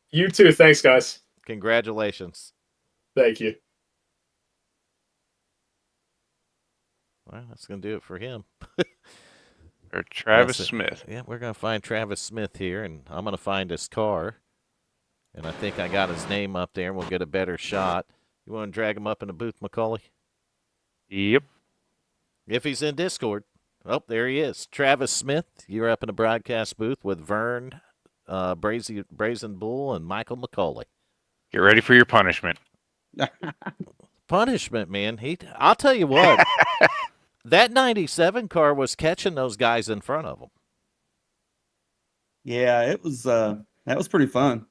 You too. Thanks, guys. Congratulations. Thank you. Well, that's going to do it for him. Or Travis Smith. Yeah, we're going to find Travis Smith here, and I'm going to find his car. And I think I got his name up there, and we'll get a better shot. You want to drag him up in the booth, Macaulay? Yep. If he's in Discord. Oh, there he is. Travis Smith, you're up in the broadcast booth with Vern, Brazen Bull, and Michael Macaulay. Get ready for your punishment. Punishment, man. I'll tell you what. That 97 car was catching those guys in front of him. Yeah, it was. That was pretty fun.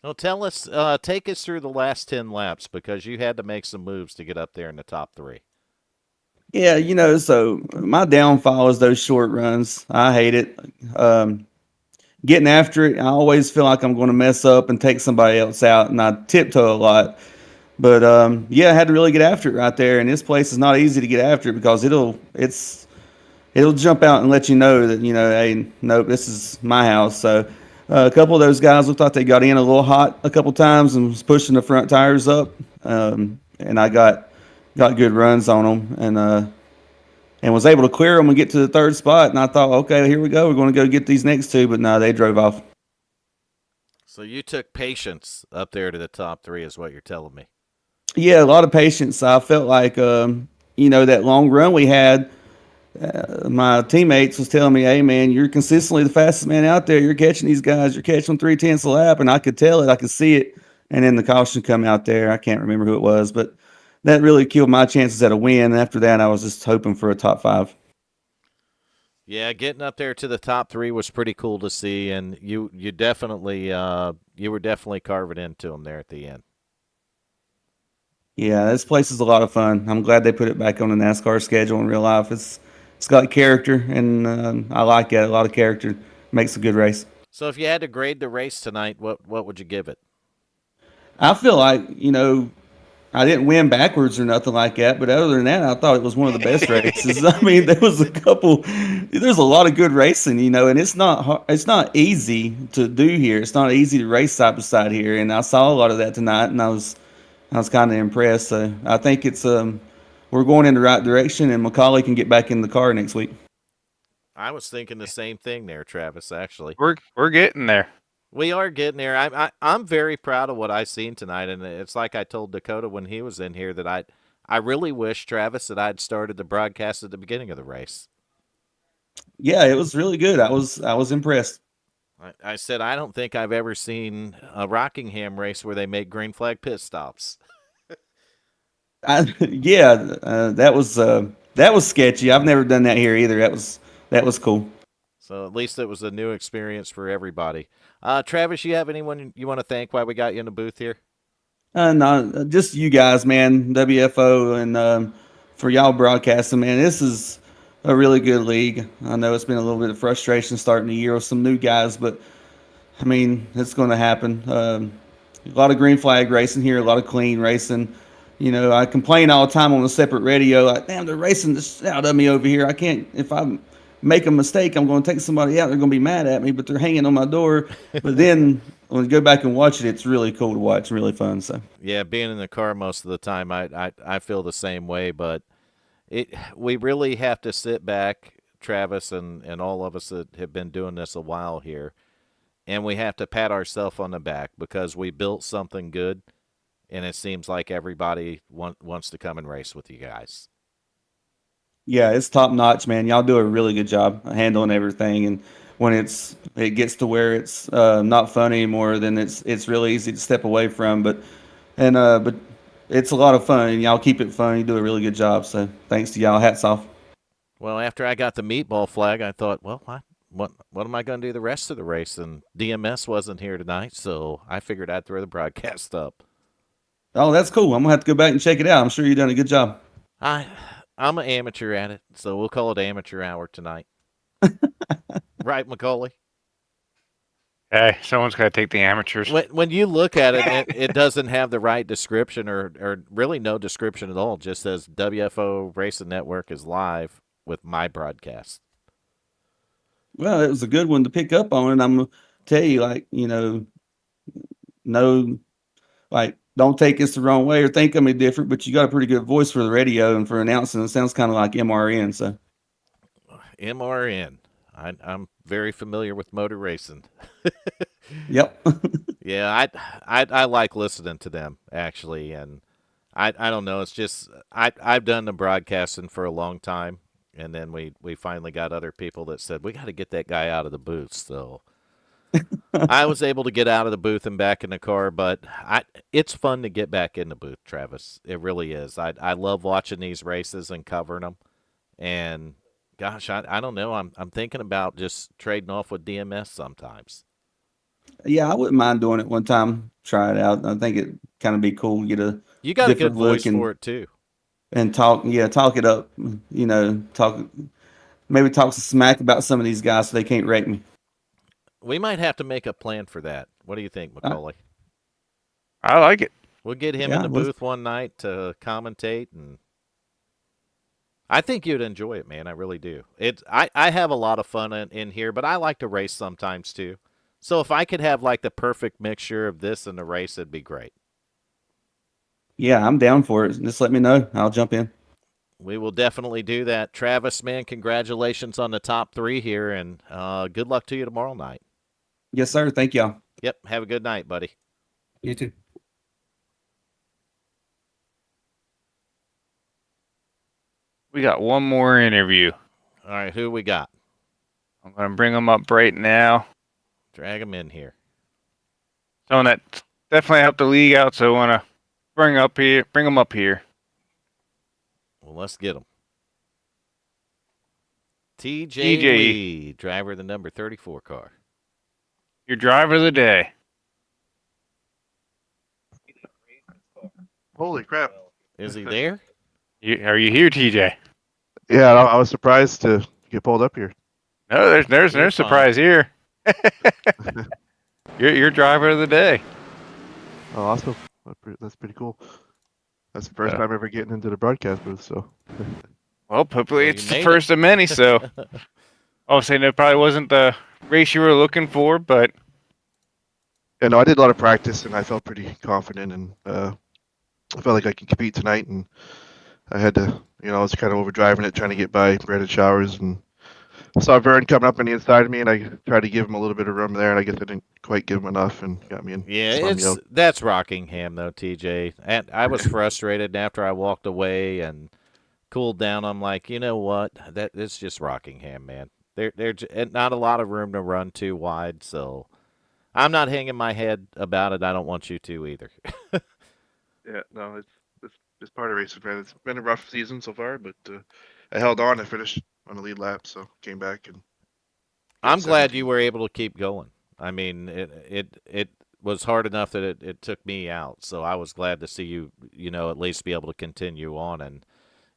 Well, take us through the last 10 laps, because you had to make some moves to get up there in the top 3. Yeah, so my downfall is those short runs. I hate it. Getting after it, I always feel like I'm going to mess up and take somebody else out, and I tiptoe a lot. But I had to really get after it right there. And this place is not easy to get after because it'll jump out and let you know that hey, nope, this is my house. So a couple of those guys looked like they got in a little hot a couple times and was pushing the front tires up. And I got good runs on them and was able to clear them and get to the third spot. And I thought, okay, here we go. We're going to go get these next two. But no, they drove off. So you took patience up there to the top 3 is what you're telling me. Yeah, a lot of patience. I felt like, that long run we had, my teammates was telling me, hey, man, you're consistently the fastest man out there. You're catching these guys. You're catching them 3/10 a lap. And I could tell it. I could see it. And then the caution come out there. I can't remember who it was, but that really killed my chances at a win. And after that, I was just hoping for a top 5. Yeah, getting up there to the top 3 was pretty cool to see. And you definitely you were definitely carving into them there at the end. Yeah, this place is a lot of fun. I'm glad they put it back on the NASCAR schedule in real life. It's got character, and I like it. A lot of character makes a good race. So if you had to grade the race tonight, what would you give it? I feel like I didn't win backwards or nothing like that, but other than that, I thought it was one of the best races. I mean, there's a lot of good racing, and it's not easy to do here. It's not easy to race side by side here, and I saw a lot of that tonight, and I was kind of impressed. So I think we're going in the right direction, and McCauley can get back in the car next week. I was thinking the same thing there, Travis. Actually, We're getting there. we are getting there. I'm very proud of what I seen tonight, and it's like I told Dakota when he was in here that I really wish, Travis, that I'd started the broadcast at the beginning of the race. Yeah, it was really good. I was impressed. I said I don't think I've ever seen a Rockingham race where they make green flag pit stops. That was sketchy. I've never done that here either. That was cool. So at least it was a new experience for everybody. Travis, you have anyone you want to thank while we got you in the booth here? No, just you guys, man. WFO and for y'all broadcasting, man. This is a really good league. I know it's been a little bit of frustration starting the year with some new guys, but I mean, it's going to happen. A lot of green flag racing here, a lot of clean racing. I complain all the time on a separate radio, like, damn, they're racing the out of me over here. I can't, if I make a mistake, I'm going to take somebody out. They're going to be mad at me, but they're hanging on my door. But then when you go back and watch it, it's really cool to watch, really fun. So Yeah, being in the car most of the time, I feel the same way. But we really have to sit back, Travis, and all of us that have been doing this a while here, and we have to pat ourselves on the back because we built something good, and it seems like everybody wants to come and race with you guys. yeah, it's top notch, man. Y'all do a really good job handling everything. And when it gets to where it's not fun anymore, then it's really easy to step away from. But it's a lot of fun, and y'all keep it fun. You do a really good job. So thanks to y'all. Hats off. Well, after I got the meatball flag, I thought, well, what am I going to do the rest of the race? And DMS wasn't here tonight, so I figured I'd throw the broadcast up. Oh, that's cool. I'm gonna have to go back and check it out. I'm sure you've done a good job. I'm an amateur at it, so we'll call it amateur hour tonight. Right, Macaulay? Hey, someone's got to take the amateurs. When you look at it, it doesn't have the right description or really no description at all. It just says WFO Racing Network is live with my broadcast. Well, it was a good one to pick up on, and I'm gonna tell you, like, no, like, don't take this the wrong way or think I'm any different, but you got a pretty good voice for the radio and for announcing. It sounds kind of like MRN. So MRN. I'm very familiar with motor racing. yep. Yeah, I like listening to them actually, and I don't know. It's just I've done the broadcasting for a long time, and then we finally got other people that said we got to get that guy out of the booth. So I was able to get out of the booth and back in the car, but it's fun to get back in the booth, Travis. It really is. I love watching these races and covering them, and gosh, I don't know. I'm thinking about just trading off with DMS sometimes. Yeah, I wouldn't mind doing it one time. Try it out. I think it kind of be cool to get a You got a good different look voice for it too. and talk. Yeah, talk it up. Maybe talk some smack about some of these guys so they can't rate me. We might have to make a plan for that. What do you think, Macaulay? I like it. We'll get him Yeah, in the booth one night to commentate, and I think you'd enjoy it, man. I really do. I have a lot of fun in here, but I like to race sometimes too. So if I could have like the perfect mixture of this and the race, it'd be great. Yeah, I'm down for it. Just let me know. I'll jump in. We will definitely do that. Travis, man, congratulations on the top 3 here, and good luck to you tomorrow night. Yes, sir. Thank y'all. Yep, have a good night, buddy. You too. We got one more interview. All right, who we got? I'm going to bring them up right now. Drag him in here. Someone that definitely helped the league out, so I want to bring them up here. Well, let's get him. TJ TJ. Lee, driver of the number 34 car. Your driver of the day. Holy crap. Is he there? Are you here, TJ? Yeah, I was surprised to get pulled up here. No, there's You're no surprise here. You're driver of the day. Oh, awesome. That's pretty cool. That's the first time ever getting into the broadcast booth, so. Well, hopefully Well, it's you the made first of many, so. I was saying it probably wasn't the race you were looking for, but Yeah, no, I did a lot of practice, and I felt pretty confident, and I felt like I could compete tonight, and I had to, I was kind of overdriving it, trying to get by Brandon Showers, and I saw Vern coming up on the inside of me, and I tried to give him a little bit of room there, and I guess I didn't quite give him enough, and got me in. Yeah, spun me out. that's Rockingham though, TJ. And I was frustrated after I walked away and cooled down. I'm like, you know what? It's just Rockingham, man. Not a lot of room to run too wide, so I'm not hanging my head about it. I don't want you to either. Yeah, no, it's part of racing, man. It's been a rough season so far, but I held on. I finished on the lead lap, so came back and. I'm glad you were able to keep going. I mean, it was hard enough that it took me out, so I was glad to see you, at least be able to continue on, and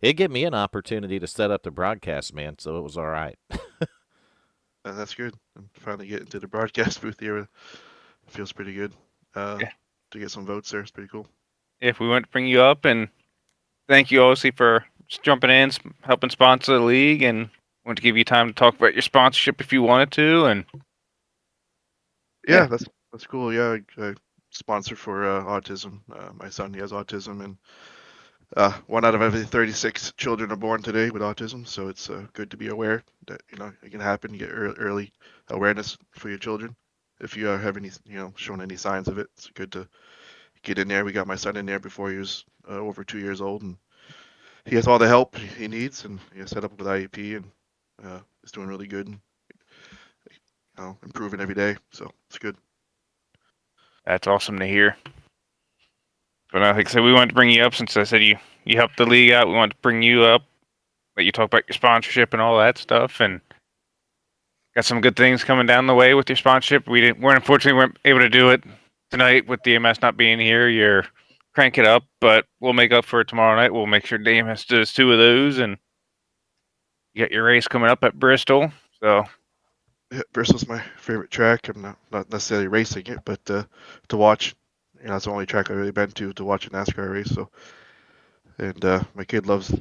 it gave me an opportunity to set up the broadcast, man. So it was all right. That's good. I'm finally getting to the broadcast booth here. It feels pretty good. To get some votes there, it's pretty cool. if we want to bring you up, and thank you obviously for jumping in, helping sponsor the league, and want to give you time to talk about your sponsorship if you wanted to, and Yeah, that's cool. Yeah, I sponsor for autism. My son, he has autism, and 1 out of every 36 children are born today with autism. So it's good to be aware that it can happen. You get early awareness for your children. If you have any, shown any signs of it, it's good to get in there. We got my son in there before he was over 2 years old, and he has all the help he needs, and he set up with IEP, and is doing really good, and improving every day. So it's good. that's awesome to hear. But like I said, we wanted to bring you up since I said you helped the league out. We wanted to bring you up, let you talk about your sponsorship and all that stuff, and got some good things coming down the way with your sponsorship. Unfortunately weren't able to do it tonight with DMS not being here. You're crank it up, but we'll make up for it tomorrow night. We'll make sure DMS does 2 of those, and you got your race coming up at Bristol. So Yeah, Bristol's my favorite track. I'm not necessarily racing it, but to watch. It's the only track I've really been to watch a NASCAR race. So, and my kid loves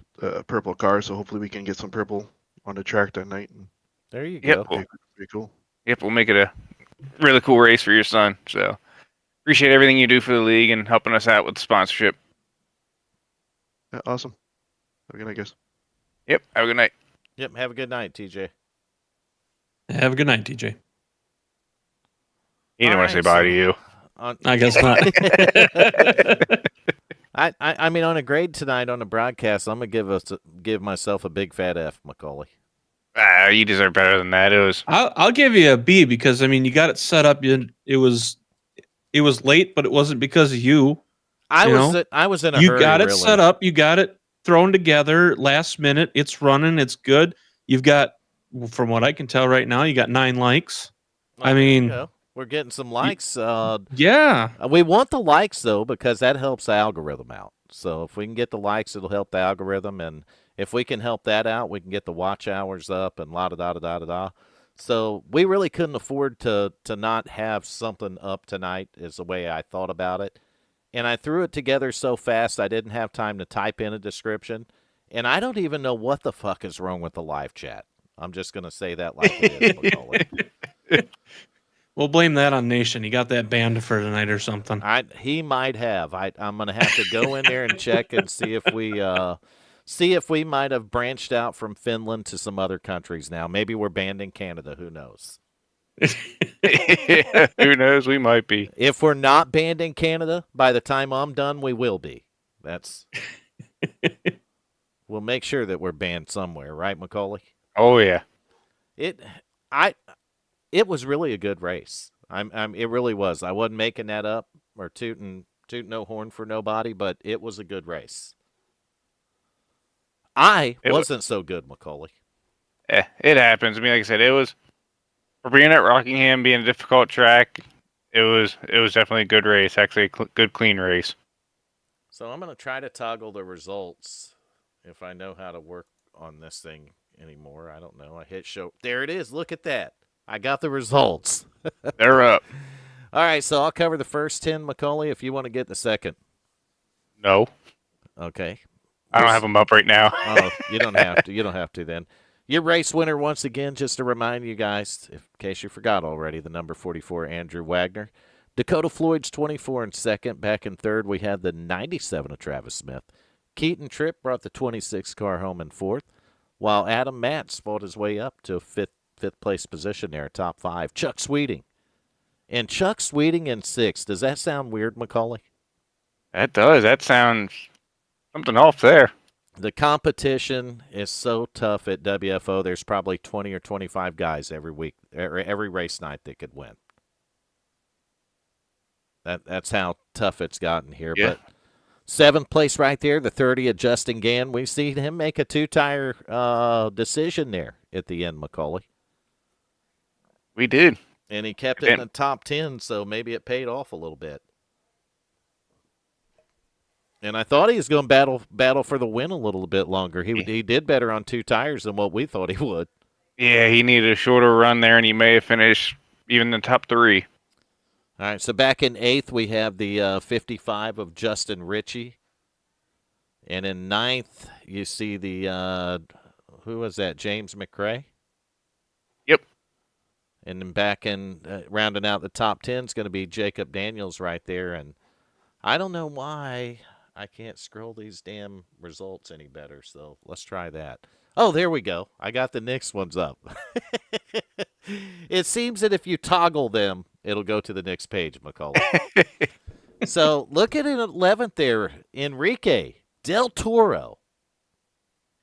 purple cars, so hopefully we can get some purple on the track that night. And There you Yep. go. pretty cool. Yep, we'll make it a really cool race for your son. So appreciate everything you do for the league and helping us out with the sponsorship. Yeah, awesome. Have a good night, guys. Yep, have a good night. Yep. Have a good night, TJ. Have a good night, TJ. He didn't want to say bye to you. I guess not. I mean, on a grade tonight on the broadcast, I'm gonna give myself a big fat F, Macaulay. You deserve better than that. It was I'll give you a B because I mean you got it set up. It was late, but it wasn't because of you. I was in a You hurry. got it really. set up. You got it thrown together last minute. It's running. It's good. You've got, from what I can tell right now, you got 9 likes. I mean, we're getting some likes. Yeah. We want the likes though because that helps the algorithm out. So if we can get the likes, it'll help the algorithm, and if we can help that out, we can get the watch hours up and la da da da da da. So we really couldn't afford to not have something up tonight. Is the way I thought about it, and I threw it together so fast I didn't have time to type in a description, and I don't even know what the fuck is wrong with the live chat. I'm just gonna say that like it is, Macaulay. We'll blame that on Nation. He got that banned for tonight or something. He might have. I'm gonna have to go in there and check and see if we might have branched out from Finland to some other countries now. Maybe we're banned in Canada. Who knows? Who knows? We might be. If we're not banned in Canada, by the time I'm done, we will be. We'll make sure that we're banned somewhere, right, Macaulay? Oh yeah. It was really a good race. It really was. I wasn't making that up or tooting no horn for nobody, but it was a good race. It wasn't so good, Macaulay. It happens. I mean, like I said, it was for being at Rockingham, being a difficult track. It was definitely a good race. Actually, a good clean race. So I'm going to try to toggle the results if I know how to work on this thing anymore. I don't know. I hit show. There it is. Look at that. I got the results. They're up. All right, so I'll cover the first 10, Macaulay, if you want to get the second. No, Okay. I don't have them up right now. Oh, you don't have to. You don't have to then. Your race winner, once again, just to remind you guys, in case you forgot already, the number 44, Andrew Wagner. Dakota Floyd's 24 in second. Back in third, we had the 97 of Travis Smith. Keaton Tripp brought the 26 car home in fourth, while Adam Matz fought his way up to fifth place position there, top 5. Chuck Sweeting. And Chuck Sweeting in sixth. Does that sound weird, Macaulay? That does. That sounds something off there. The competition is so tough at WFO. There's probably 20 or 25 guys every week, every race night that could win. That's how tough it's gotten here. Yeah. But seventh place right there, the 30 of Justin Gann. We've seen him make a two-tire decision there at the end, Macaulay. We did. And he kept it in the top 10, so maybe it paid off a little bit. And I thought he was going to battle for the win a little bit longer. He did better on two tires than what we thought he would. Yeah, he needed a shorter run there, and he may have finished even the top 3. All right, so back in eighth, we have the 55 of Justin Ritchie. And in ninth, you see the, who was that, James McRae? Yep. And then back in, rounding out the top 10 is going to be Jacob Daniels right there. And I don't know why I can't scroll these damn results any better, so let's try that. Oh, there we go. I got the next ones up. It seems that if you toggle them, it'll go to the next page, Macaulay. So look at it 11th there. Enrique, Del Toro,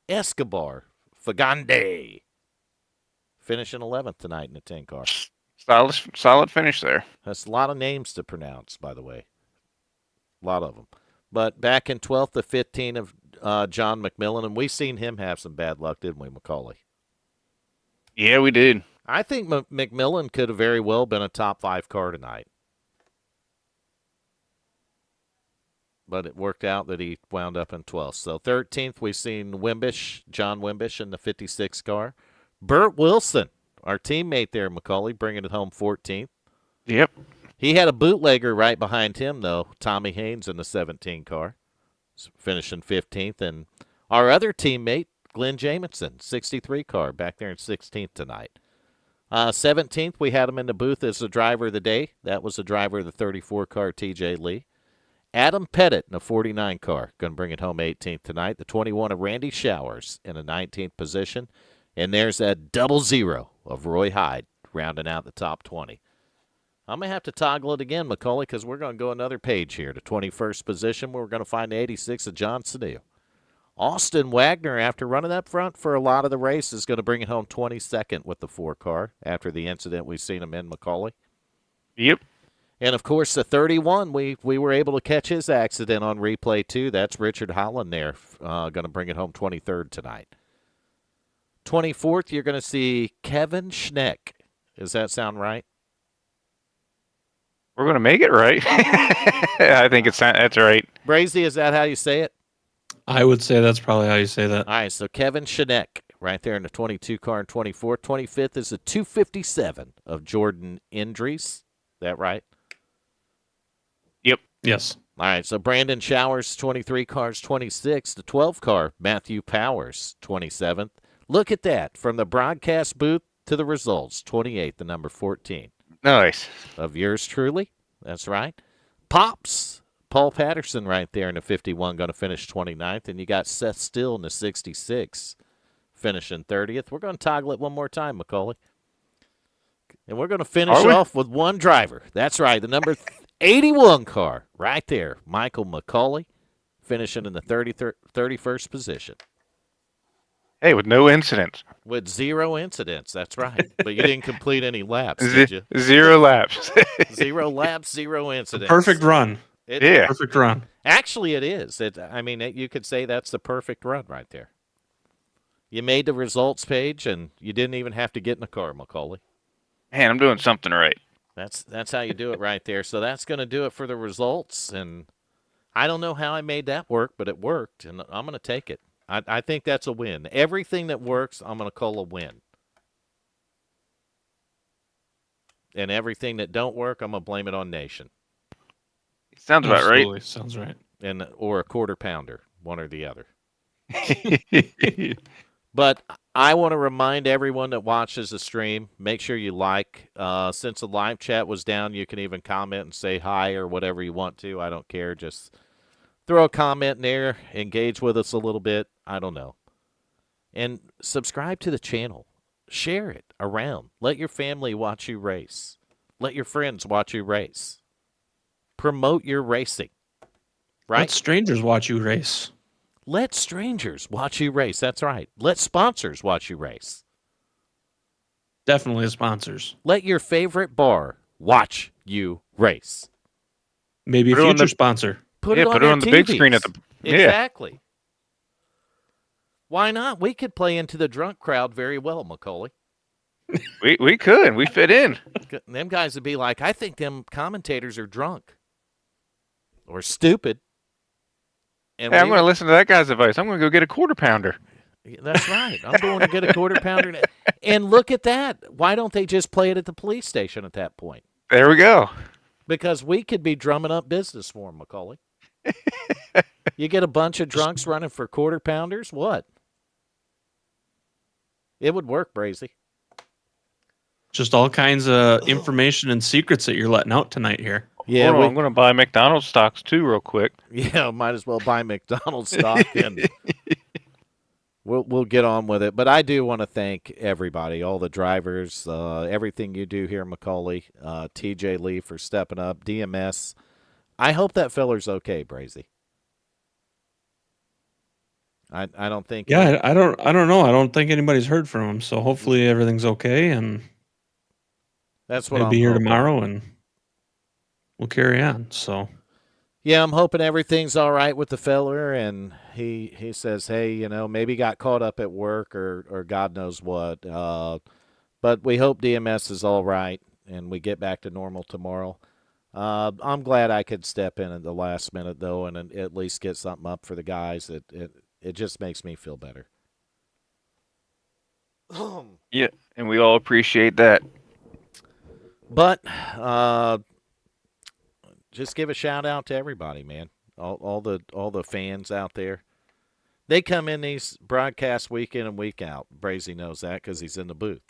Escobar, Fagande. Finishing 11th tonight in the 10 car. Solid finish there. That's a lot of names to pronounce, by the way. A lot of them. But back in 12th to 15 of John McMillan, and we've seen him have some bad luck, didn't we, Macaulay? Yeah, we did. I think McMillan could have very well been a top 5 car tonight. But it worked out that he wound up in 12th. So 13th, we've seen John Wimbish in the 56 car. Burt Wilson, our teammate there, Macaulay, bringing it home 14th. Yep. He had a bootlegger right behind him, though, Tommy Haynes in the 17 car, finishing 15th. And our other teammate, Glenn Jamison, 63 car, back there in 16th tonight. 17th, we had him in the booth as the driver of the day. That was the driver of the 34 car, TJ Lee. Adam Pettit in the 49 car, going to bring it home 18th tonight. The 21 of Randy Showers in the 19th position. And there's that 00 of Roy Hyde rounding out the top 20. I'm going to have to toggle it again, Macaulay, because we're going to go another page here. To 21st position, we're going to find the 86 of John Sedil. Austin Wagner, after running up front for a lot of the race, is going to bring it home 22nd with the 4 car after the incident we've seen him in, Macaulay. Yep. And, of course, the 31, we were able to catch his accident on replay, too. That's Richard Holland there, going to bring it home 23rd tonight. 24th, you're going to see Kevin Schneck. Does that sound right? We're going to make it right. I think that's right. Brazy, is that how you say it? I would say that's probably how you say that. All right, so Kevin Schneck right there in the 22 car and 24. 25th is the 257 of Jordan Indries. Is that right? Yep. Yes. All right, so Brandon Showers, 23 cars, 26. The 12 car, Matthew Powers, 27th. Look at that. From the broadcast booth to the results, 28th, the number 14. Nice. Of yours truly. That's right. Pops, Paul Patterson right there in the 51, going to finish 29th. And you got Seth Still in the 66, finishing 30th. We're going to toggle it one more time, Macaulay. And we're going to finish off with one driver. That's right, the number 81 car right there, Michael McCauley, finishing in the 31st position. Hey, with no incidents. With 0 incidents, that's right. But you didn't complete any laps, did you? 0 laps. 0 laps, 0 incidents. Perfect run. Yeah. Perfect run. Actually, it is. You could say that's the perfect run right there. You made the results page, and you didn't even have to get in the car, Macaulay. Man, I'm doing something right. That's how you do it right there. So that's going to do it for the results, and I don't know how I made that work, but it worked, and I'm going to take it. I think that's a win. Everything that works, I'm going to call a win. And everything that don't work, I'm going to blame it on Nation. Sounds about right. Absolutely. Sounds right. Or a quarter pounder, one or the other. But I want to remind everyone that watches the stream, make sure you like. Since the live chat was down, you can even comment and say hi or whatever you want to. I don't care. Just throw a comment in there, engage with us a little bit. I don't know. And subscribe to the channel. Share it around. Let your family watch you race. Let your friends watch you race. Promote your racing. Right? Let strangers watch you race. Let strangers watch you race. That's right. Let sponsors watch you race. Definitely sponsors. Let your favorite bar watch you race. Maybe a Put it on future the- sponsor. Put Yeah, it on, put it their on the big TVs. screen at the- yeah. Exactly. Why not? We could play into the drunk crowd very well, Macaulay. We could. We fit in. Them guys would be like, I think them commentators are drunk or stupid. And Hey, I'm we going to would- listen to that guy's advice. I'm going to go get a quarter pounder. That's right. I'm going to get a quarter pounder. And look at that. Why don't they just play it at the police station at that point? There we go. Because we could be drumming up business for them, Macaulay. You get a bunch of drunks running for quarter pounders, what? It would work, Brazy. Just all kinds of information and secrets that you're letting out tonight here. Yeah, Hold on, I'm going to buy McDonald's stocks too real quick. yeah, might as well buy McDonald's stock and we'll get on with it. But I do want to thank everybody, all the drivers, everything you do here, Macaulay, TJ Lee for stepping up, DMS. I hope that feller's okay, Brazy. I don't think. Yeah, I don't know. I don't think anybody's heard from him. So hopefully everything's okay, and that's what he'll I'm be here hoping. tomorrow, and we'll carry on. So yeah, I'm hoping everything's all right with the feller, and he says, hey, maybe got caught up at work or God knows what. But we hope DMS is all right, and we get back to normal tomorrow. I'm glad I could step in at the last minute, though, and at least get something up for the guys. It just makes me feel better. Yeah, and we all appreciate that. But just give a shout out to everybody, man. All the fans out there. They come in these broadcasts week in and week out. Brazy knows that because he's in the booth.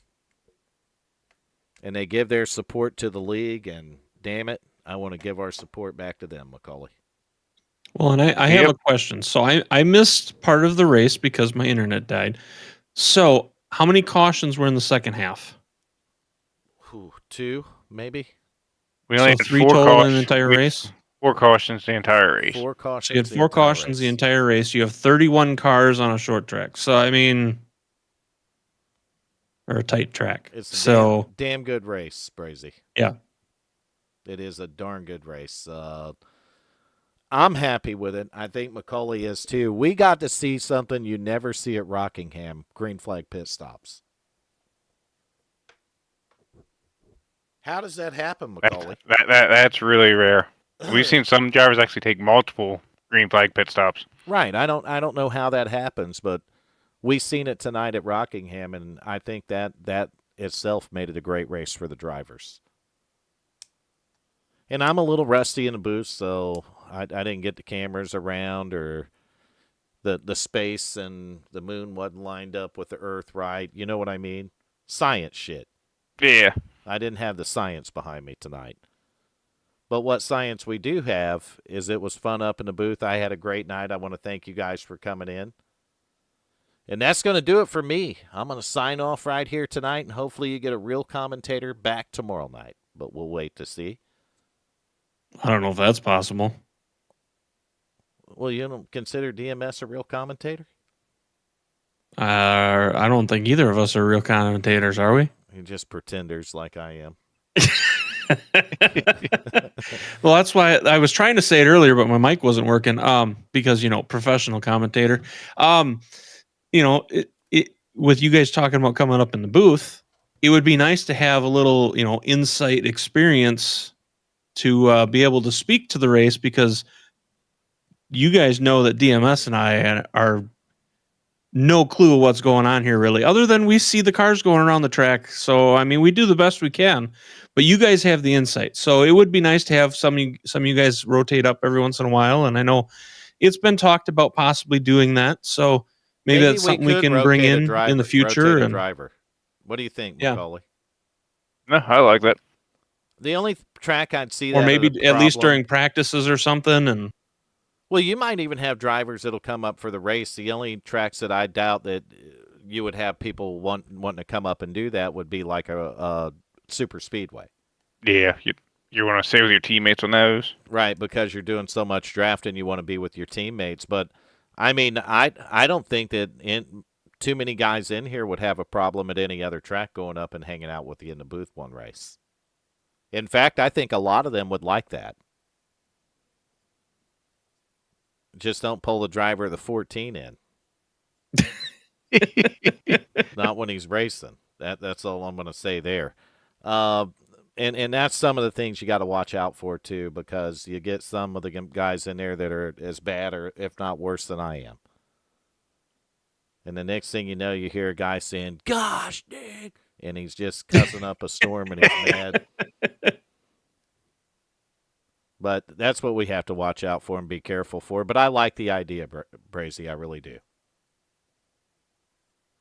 And they give their support to the league, and damn it, I want to give our support back to them, Macaulay. well, and I have a question. So I missed part of the race because my internet died. So how many cautions were in the second half? Ooh, 2, maybe? We only So had 3 4 total in cautions. the entire race? 4 cautions the entire race. 4 cautions. So you had the 4 entire cautions the race. entire race. You have 31 cars on a short track. So, I mean, or a tight track. It's a So, damn good race, Brazy. yeah. It is a darn good race. I'm happy with it. I think Macaulay is too. We got to see something you never see at Rockingham, green flag pit stops. How does that happen, Macaulay? That's really rare. We've seen some drivers actually take multiple green flag pit stops. Right. I don't know how that happens, but we seen it tonight at Rockingham, and I think that itself made it a great race for the drivers. And I'm a little rusty in the booth, so I didn't get the cameras around, or the space and the moon wasn't lined up with the earth right. You know what I mean? Science shit. Yeah. I didn't have the science behind me tonight. But what science we do have is it was fun up in the booth. I had a great night. I want to thank you guys for coming in. And that's going to do it for me. I'm going to sign off right here tonight, and hopefully you get a real commentator back tomorrow night. But we'll wait to see. I don't know if that's possible. Well, you don't consider DMS a real commentator? I don't think either of us are real commentators, are we? You're just pretenders like I am. Well, that's why I was trying to say it earlier, but my mic wasn't working. Because professional commentator. With you guys talking about coming up in the booth, it would be nice to have a little, insight experience to be able to speak to the race, because you guys know that DMS and I are no clue what's going on here, really, other than we see the cars going around the track. So, I mean, we do the best we can, but you guys have the insight. So it would be nice to have some of you guys rotate up every once in a while. And I know it's been talked about possibly doing that. So maybe that's something we could can bring rotate a in driver, the future. rotate a And driver. What do you think, Yeah. Macaulay? No, I like that. The only track I'd see or that maybe as a at least problem- during practices or something. And Well, you might even have drivers that'll come up for the race. The only tracks that I doubt that you would have people wanting to come up and do that would be like a super speedway. Yeah, you want to stay with your teammates on those. Right, because you're doing so much drafting, you want to be with your teammates. But, I mean, I don't think that too many guys in here would have a problem at any other track going up and hanging out with you in the booth one race. In fact, I think a lot of them would like that. Just don't pull the driver of the 14 in. Not when he's racing. That's all I'm going to say there. And that's some of the things you got to watch out for, too, because you get some of the guys in there that are as bad or if not worse than I am. And the next thing you know, you hear a guy saying, "Gosh, dang," and he's just cussing up a storm and he's mad. But that's what we have to watch out for and be careful for. But I like the idea, Brazy. I really do.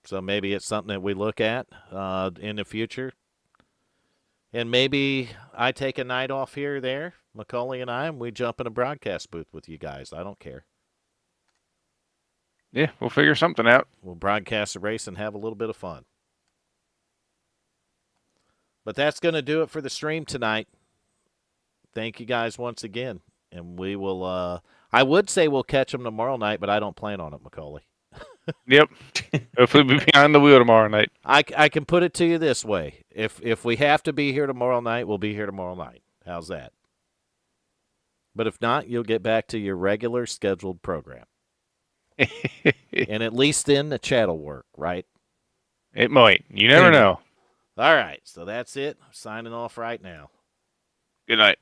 So maybe it's something that we look at in the future. And maybe I take a night off here or there, Macaulay and we jump in a broadcast booth with you guys. I don't care. Yeah, we'll figure something out. We'll broadcast a race and have a little bit of fun. But that's going to do it for the stream tonight. Thank you guys once again. And we will, I would say we'll catch them tomorrow night, but I don't plan on it, Macaulay. Yep. Hopefully we'll be behind the wheel tomorrow night. I can put it to you this way. If we have to be here tomorrow night, we'll be here tomorrow night. How's that? But if not, you'll get back to your regular scheduled program. And at least then the chat will work, right? It might. You never know. All right. So that's it. Signing off right now. Good night.